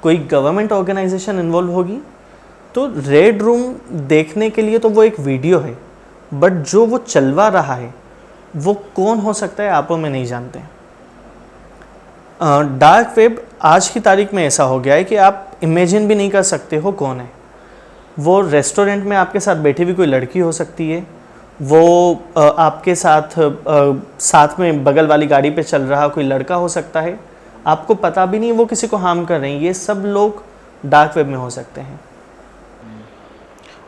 कोई गवर्नमेंट ऑर्गेनाइजेशन इन्वॉल्व होगी। तो रेड रूम देखने के लिए तो वो एक वीडियो है, बट जो वो चलवा रहा है वो कौन हो सकता है आप और मैं नहीं जानते। डार्क वेब आज की तारीख में ऐसा हो गया है कि आप इमेजिन भी नहीं कर सकते हो कौन है। वो रेस्टोरेंट में आपके साथ बैठी हुई कोई लड़की हो सकती है, वो आपके साथ में बगल वाली गाड़ी पे चल रहा कोई लड़का हो सकता है, आपको पता भी नहीं वो किसी को हार्म कर रहे हैं। ये सब लोग डार्क वेब में हो सकते हैं।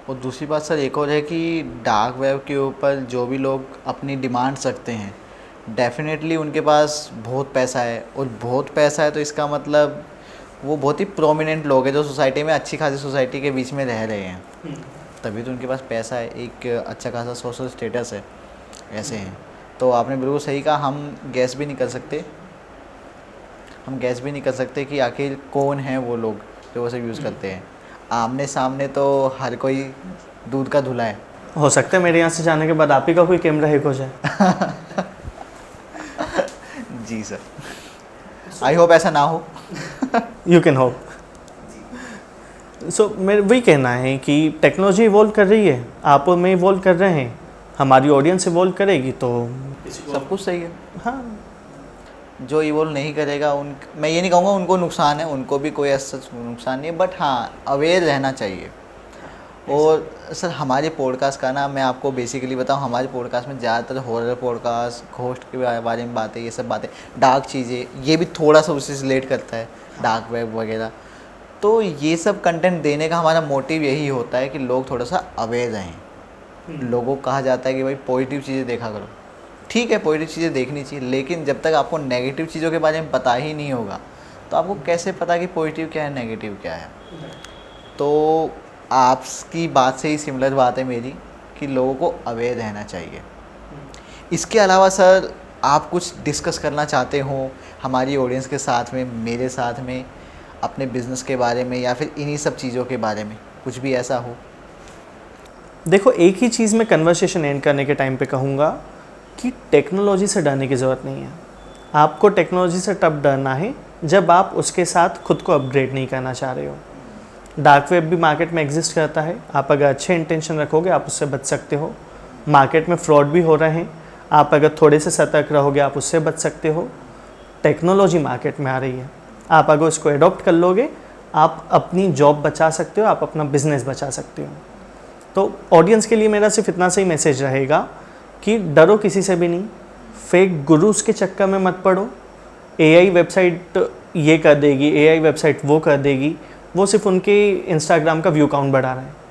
और दूसरी बात सर एक और है कि डार्क वेब के ऊपर जो भी लोग अपनी डिमांड्स रखते हैं, डेफिनेटली उनके पास बहुत पैसा है, और बहुत पैसा है तो इसका मतलब वो बहुत ही प्रोमिनेंट लोग हैं जो सोसाइटी में, अच्छी खासी सोसाइटी के बीच में रह रहे हैं, तभी तो उनके पास पैसा है, एक अच्छा खासा सोशल स्टेटस है, ऐसे हैं। तो आपने बिल्कुल सही कहा, हम गैस भी नहीं कर सकते कि आखिर कौन है वो लोग जो वो सब यूज़ करते हैं। आमने सामने तो हर कोई दूध का धुला है। हो सकता है मेरे यहाँ से जाने के बाद आप ही का कोई कैमरा हैक हो जाए। जी सर, आई होप ऐसा ना हो। You can hope. सो मेरा वही कहना है कि टेक्नोलॉजी इवॉल्व कर रही है, आप और मैं इवॉल्व कर रहे हैं, हमारी ऑडियंस इवॉल्व करेगी तो सब कुछ सही है। हाँ, जो इवोल्व नहीं करेगा मैं ये नहीं कहूँगा उनको नुकसान है, उनको भी कोई ऐसा नुकसान नहीं है, बट हाँ अवेयर रहना चाहिए। और सर हमारे पॉडकास्ट का ना, मैं आपको बेसिकली बताऊँ, हमारे पॉडकास्ट में ज़्यादातर हॉरर पॉडकास्ट, घोस्ट के बारे में बातें, ये सब बातें, डार्क चीज़ें, ये भी थोड़ा सा उससे रिलेट करता है, डार्क वेब वगैरह। तो ये सब कंटेंट देने का हमारा मोटिव यही होता है कि लोग थोड़ा सा अवेयर रहें। लोगों को कहा जाता है कि भाई पॉजिटिव चीज़ें देखा करो, ठीक है पॉजिटिव चीज़ें देखनी चाहिए, लेकिन जब तक आपको नेगेटिव चीज़ों के बारे में पता ही नहीं होगा तो आपको कैसे पता कि पॉजिटिव क्या है नेगेटिव क्या है। तो आपकी बात से ही सिमिलर बात है मेरी कि लोगों को अवेयर रहना चाहिए। इसके अलावा सर आप कुछ डिस्कस करना चाहते हो हमारी ऑडियंस के साथ में, मेरे साथ में, अपने बिज़नेस के बारे में या फिर इन्हीं सब चीज़ों के बारे में, कुछ भी ऐसा हो? देखो, एक ही चीज़ मैं कन्वर्सेशन एंड करने के टाइम पे कहूँगा कि टेक्नोलॉजी से डरने की ज़रूरत नहीं है। आपको टेक्नोलॉजी से तब डरना है जब आप उसके साथ खुद को अपग्रेड नहीं करना चाह रहे हो। डार्क वेब भी मार्केट में एग्जिस्ट करता है, आप अगर अच्छे इंटेंशन रखोगे आप उससे बच सकते हो। मार्केट में फ्रॉड भी हो रहे हैं, आप अगर थोड़े से सतर्क रहोगे आप उससे बच सकते हो। टेक्नोलॉजी मार्केट में आ रही है, आप अगर उसको एडॉप्ट कर लोगे आप अपनी जॉब बचा सकते हो, आप अपना बिजनेस बचा सकते हो। तो ऑडियंस के लिए मेरा सिर्फ इतना सा ही मैसेज रहेगा कि डरो किसी से भी नहीं, फेक गुरुज के चक्कर में मत पड़ो। एआई वेबसाइट ये कर देगी, एआई वेबसाइट वो कर देगी, वो सिर्फ उनके इंस्टाग्राम का व्यू काउंट बढ़ा रहा है।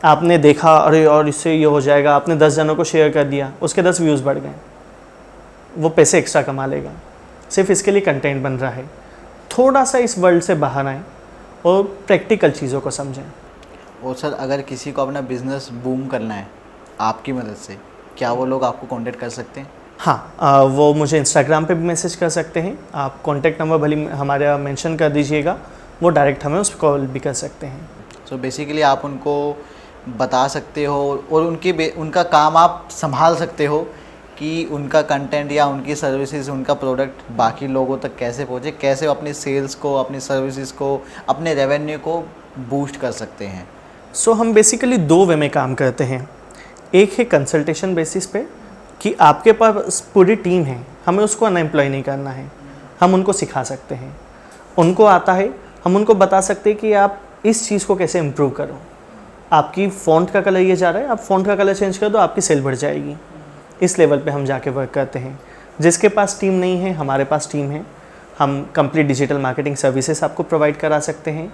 आपने देखा अरे और इससे ये हो जाएगा, आपने 10 जनों को शेयर कर दिया, उसके 10 व्यूज़ बढ़ गए, वो पैसे एक्स्ट्रा कमा लेगा, सिर्फ इसके लिए कंटेंट बन रहा है। थोड़ा सा इस वर्ल्ड से बाहर आएँ और प्रैक्टिकल चीज़ों को समझें। और सर अगर किसी को अपना बिज़नेस बूम करना है आपकी मदद से, क्या वो लोग आपको कांटेक्ट कर सकते हैं? हाँ, वो मुझे इंस्टाग्राम पे भी मैसेज कर सकते हैं। आप कॉन्टैक्ट नंबर भले हमारा मेंशन कर दीजिएगा, वो डायरेक्ट हमें उस पर कॉल भी कर सकते हैं। सो बेसिकली आप उनको बता सकते हो और उनका काम आप संभाल सकते हो कि उनका कंटेंट या उनकी सर्विसेज, उनका प्रोडक्ट बाकी लोगों तक कैसे पहुँचे, कैसे वो अपनी सेल्स को, अपनी सर्विसेज को, अपने रेवेन्यू को बूस्ट कर सकते हैं। सो हम बेसिकली 2 वे में काम करते हैं। एक है कंसल्टेशन बेसिस पे कि आपके पास पूरी टीम है, हमें उसको अनएम्प्लॉय नहीं करना है, हम उनको सिखा सकते हैं। उनको आता है, हम उनको बता सकते हैं कि आप इस चीज़ को कैसे इम्प्रूव करो। आपकी फ़ॉन्ट का कलर ये जा रहा है, आप फ़ॉन्ट का कलर चेंज कर दो, आपकी सेल बढ़ जाएगी। इस लेवल पे हम जाके वर्क करते हैं। जिसके पास टीम नहीं है, हमारे पास टीम है, हम कंप्लीट डिजिटल मार्केटिंग सर्विसेज आपको प्रोवाइड करा सकते हैं।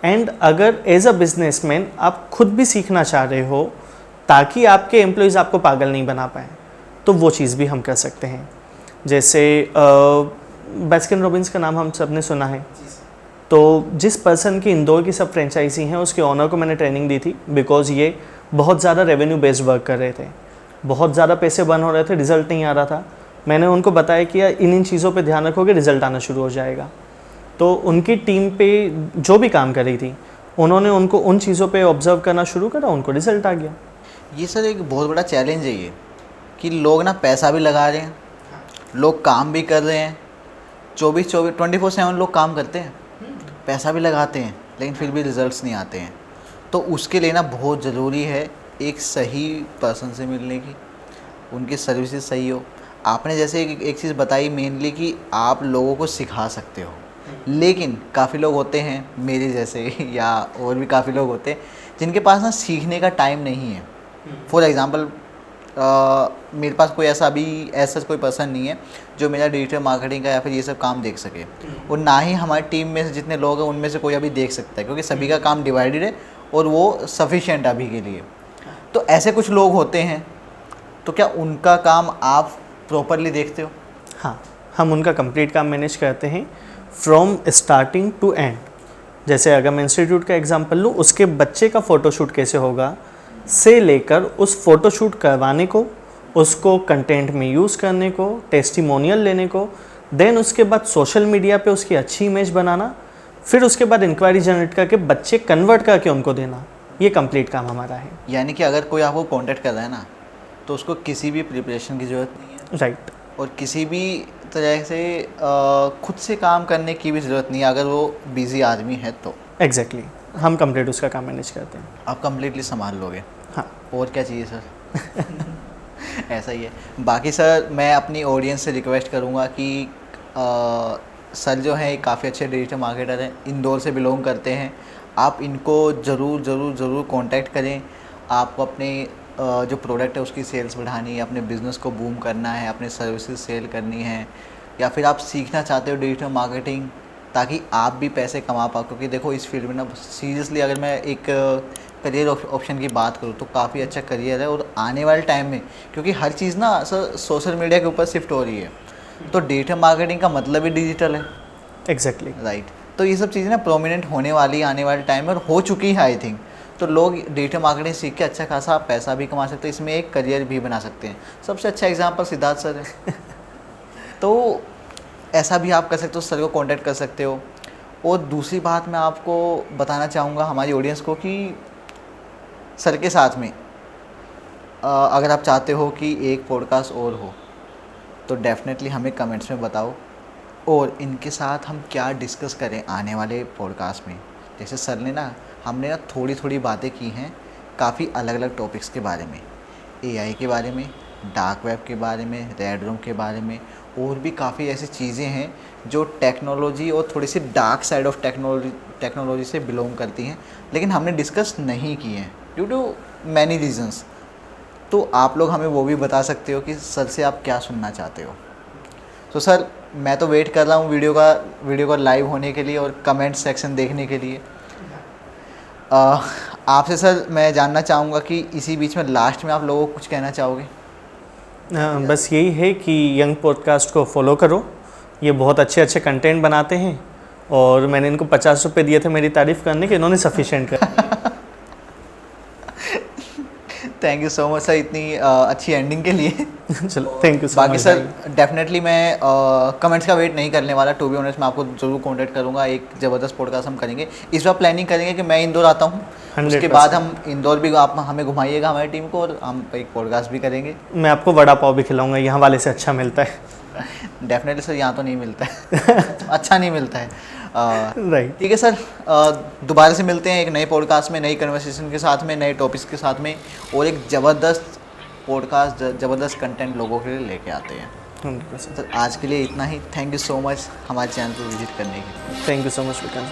एंड अगर एज अ बिजनेसमैन आप खुद भी सीखना चाह रहे हो ताकि आपके एम्प्लॉयज़ आपको पागल नहीं बना पाए, तो वो चीज़ भी हम कर सकते हैं। जैसे बास्किन रॉबिन्स का नाम हम सब ने सुना है, तो जिस पर्सन की इंदौर की सब फ्रेंचाइजी हैं उसके ऑनर को मैंने ट्रेनिंग दी थी, बिकॉज़ ये बहुत ज़्यादा रेवेन्यू बेस्ड वर्क कर रहे थे, बहुत ज़्यादा पैसे बर्न हो रहे थे, रिज़ल्ट नहीं आ रहा था। मैंने उनको बताया कि यार इन चीज़ों पे ध्यान रखोगे रिज़ल्ट आना शुरू हो जाएगा। तो उनकी टीम पे जो भी काम कर रही थी उन्होंने उनको उन चीज़ों पे ऑब्जर्व करना शुरू करा, उनको रिज़ल्ट आ गया। ये सर एक बहुत बड़ा चैलेंज है ये कि लोग ना पैसा भी लगा रहे हैं, लोग काम भी कर रहे हैं, 24/7 लोग काम करते हैं, पैसा भी लगाते हैं, लेकिन फिर भी रिजल्ट्स नहीं आते हैं। तो उसके लिए ना बहुत ज़रूरी है एक सही पर्सन से मिलने की, उनकी सर्विसेज सही हो। आपने जैसे एक चीज़ बताई मेनली कि आप लोगों को सिखा सकते हो, लेकिन काफ़ी लोग होते हैं मेरे जैसे या और भी काफ़ी लोग होते हैं जिनके पास ना सीखने का टाइम नहीं है। फॉर एग्ज़ाम्पल मेरे पास कोई ऐसा कोई पर्सन नहीं है जो मेरा डिजिटल मार्केटिंग का या फिर ये सब काम देख सके, और ना ही हमारी टीम में से जितने लोग हैं उनमें से कोई अभी देख सकता है, क्योंकि सभी का काम डिवाइडेड है और वो सफिशिएंट अभी के लिए। तो ऐसे कुछ लोग होते हैं, तो क्या उनका काम आप प्रॉपरली देखते हो? हाँ, हम उनका कंप्लीट काम मैनेज करते हैं फ्रॉम स्टार्टिंग टू एंड। जैसे अगर मैं इंस्टीट्यूट का एग्जांपल लूँ, उसके बच्चे का फ़ोटोशूट कैसे होगा से लेकर उस फ़ोटोशूट करवाने को, उसको कंटेंट में यूज़ करने को, टेस्टिमोनियल लेने को, देन उसके बाद सोशल मीडिया पे उसकी अच्छी इमेज बनाना, फिर उसके बाद इंक्वायरी जनरेट करके बच्चे कन्वर्ट करके उनको देना, ये कंप्लीट काम हमारा है। यानी कि अगर कोई आपको कॉन्टेक्ट कर रहा है ना, तो उसको किसी भी प्रिपरेशन की ज़रूरत नहीं है, राइट। और किसी भी तरह से खुद से काम करने की भी ज़रूरत नहीं है अगर वो बिज़ी आदमी है तो। एग्जैक्टली, हम कंप्लीट उसका काम मैनेज करते हैं। आप कम्प्लीटली संभाल लोगे। हाँ। और क्या चाहिए सर? ऐसा ही है। बाकी सर मैं अपनी ऑडियंस से रिक्वेस्ट करूँगा कि सर जो है काफ़ी अच्छे डिजिटल मार्केटर हैं, इंदौर से बिलोंग करते हैं। आप इनको ज़रूर कांटेक्ट करें। आपको अपने जो प्रोडक्ट है उसकी सेल्स बढ़ानी है, अपने बिज़नेस को बूम करना है, अपने सर्विसेज सेल करनी है, या फिर आप सीखना चाहते हो डिजिटल मार्केटिंग ताकि आप भी पैसे कमा पाओ। क्योंकि देखो इस फील्ड में ना सीरियसली अगर मैं एक करियर ऑप्शन की बात करूँ तो काफ़ी अच्छा करियर है। और आने वाले टाइम में क्योंकि हर चीज़ ना सर सोशल मीडिया के ऊपर शिफ्ट हो रही है, तो डिजिटल मार्केटिंग का मतलब ही डिजिटल है। Exactly right. तो ये सब चीज़ें ना प्रोमिनेंट होने वाली है आने वाले टाइम में, और हो चुकी है आई थिंक। तो लोग डिजिटल मार्केटिंग सीख के अच्छा खासा पैसा भी कमा सकते हैं, इसमें एक करियर भी बना सकते हैं। सबसे अच्छा एग्जांपल सिद्धार्थ सर है। तो ऐसा भी आप कर सकते हो, सर को कांटेक्ट कर सकते हो। और दूसरी बात मैं आपको बताना चाहूँगा हमारी ऑडियंस को कि सर के साथ में अगर आप चाहते हो कि एक पॉडकास्ट और हो तो डेफिनेटली हमें कमेंट्स में बताओ, और इनके साथ हम क्या डिस्कस करें आने वाले पॉडकास्ट में। जैसे सर ने ना हमने ना थोड़ी बातें की हैं काफ़ी अलग अलग टॉपिक्स के बारे में, एआई के बारे में, डार्क वेब के बारे में, रेड रूम के बारे में, और भी काफ़ी ऐसी चीज़ें हैं जो टेक्नोलॉजी और थोड़ी सी डार्क साइड ऑफ टेक्नोलॉजी से बिलोंग करती हैं, लेकिन हमने डिस्कस नहीं की हैं ड्यू टू मैनी रीजंस। तो आप लोग हमें वो भी बता सकते हो कि सर से आप क्या सुनना चाहते हो। तो सर मैं तो वेट कर रहा हूँ वीडियो का लाइव होने के लिए और कमेंट सेक्शन देखने के लिए। आपसे सर मैं जानना चाहूँगा कि इसी बीच में लास्ट में आप लोगों को कुछ कहना चाहोगे? बस यही है कि यंग पॉडकास्ट को फॉलो करो, ये बहुत अच्छे कंटेंट बनाते हैं, और मैंने इनको 50 रुपये दिए थे मेरी तारीफ़ करने के, इन्होंने सफिशिएंट कर। Thank you so much sir इतनी अच्छी एंडिंग के लिए। चलो थैंक यू सो बाकी मच। सर डेफिनेटली मैं कमेंट्स का वेट नहीं करने वाला। टू बी ऑनेस्ट मैं आपको ज़रूर कांटेक्ट करूंगा, एक ज़बरदस्त पॉडकास्ट हम करेंगे। इस बार प्लानिंग करेंगे कि मैं इंदौर आता हूँ, उसके बाद हम इंदौर भी आप हमें घुमाइएगा हमारी टीम को, और हम एक पॉडकास्ट भी करेंगे। मैं आपको वड़ा पाव भी खिलाऊंगा, यहाँ वाले से अच्छा मिलता है। डेफिनेटली सर यहाँ तो नहीं मिलता है। अच्छा नहीं मिलता है। राइट। ठीक है सर, दोबारा से मिलते हैं एक नए पॉडकास्ट में, नई कन्वर्सेशन के साथ में, नए टॉपिक्स के साथ में, और एक ज़बरदस्त पॉडकास्ट ज़बरदस्त कंटेंट लोगों के लिए लेके आते हैं। 100%। सर आज के लिए इतना ही। थैंक यू सो मच हमारे चैनल को विजिट करने के लिए। Thank you so much Vikas.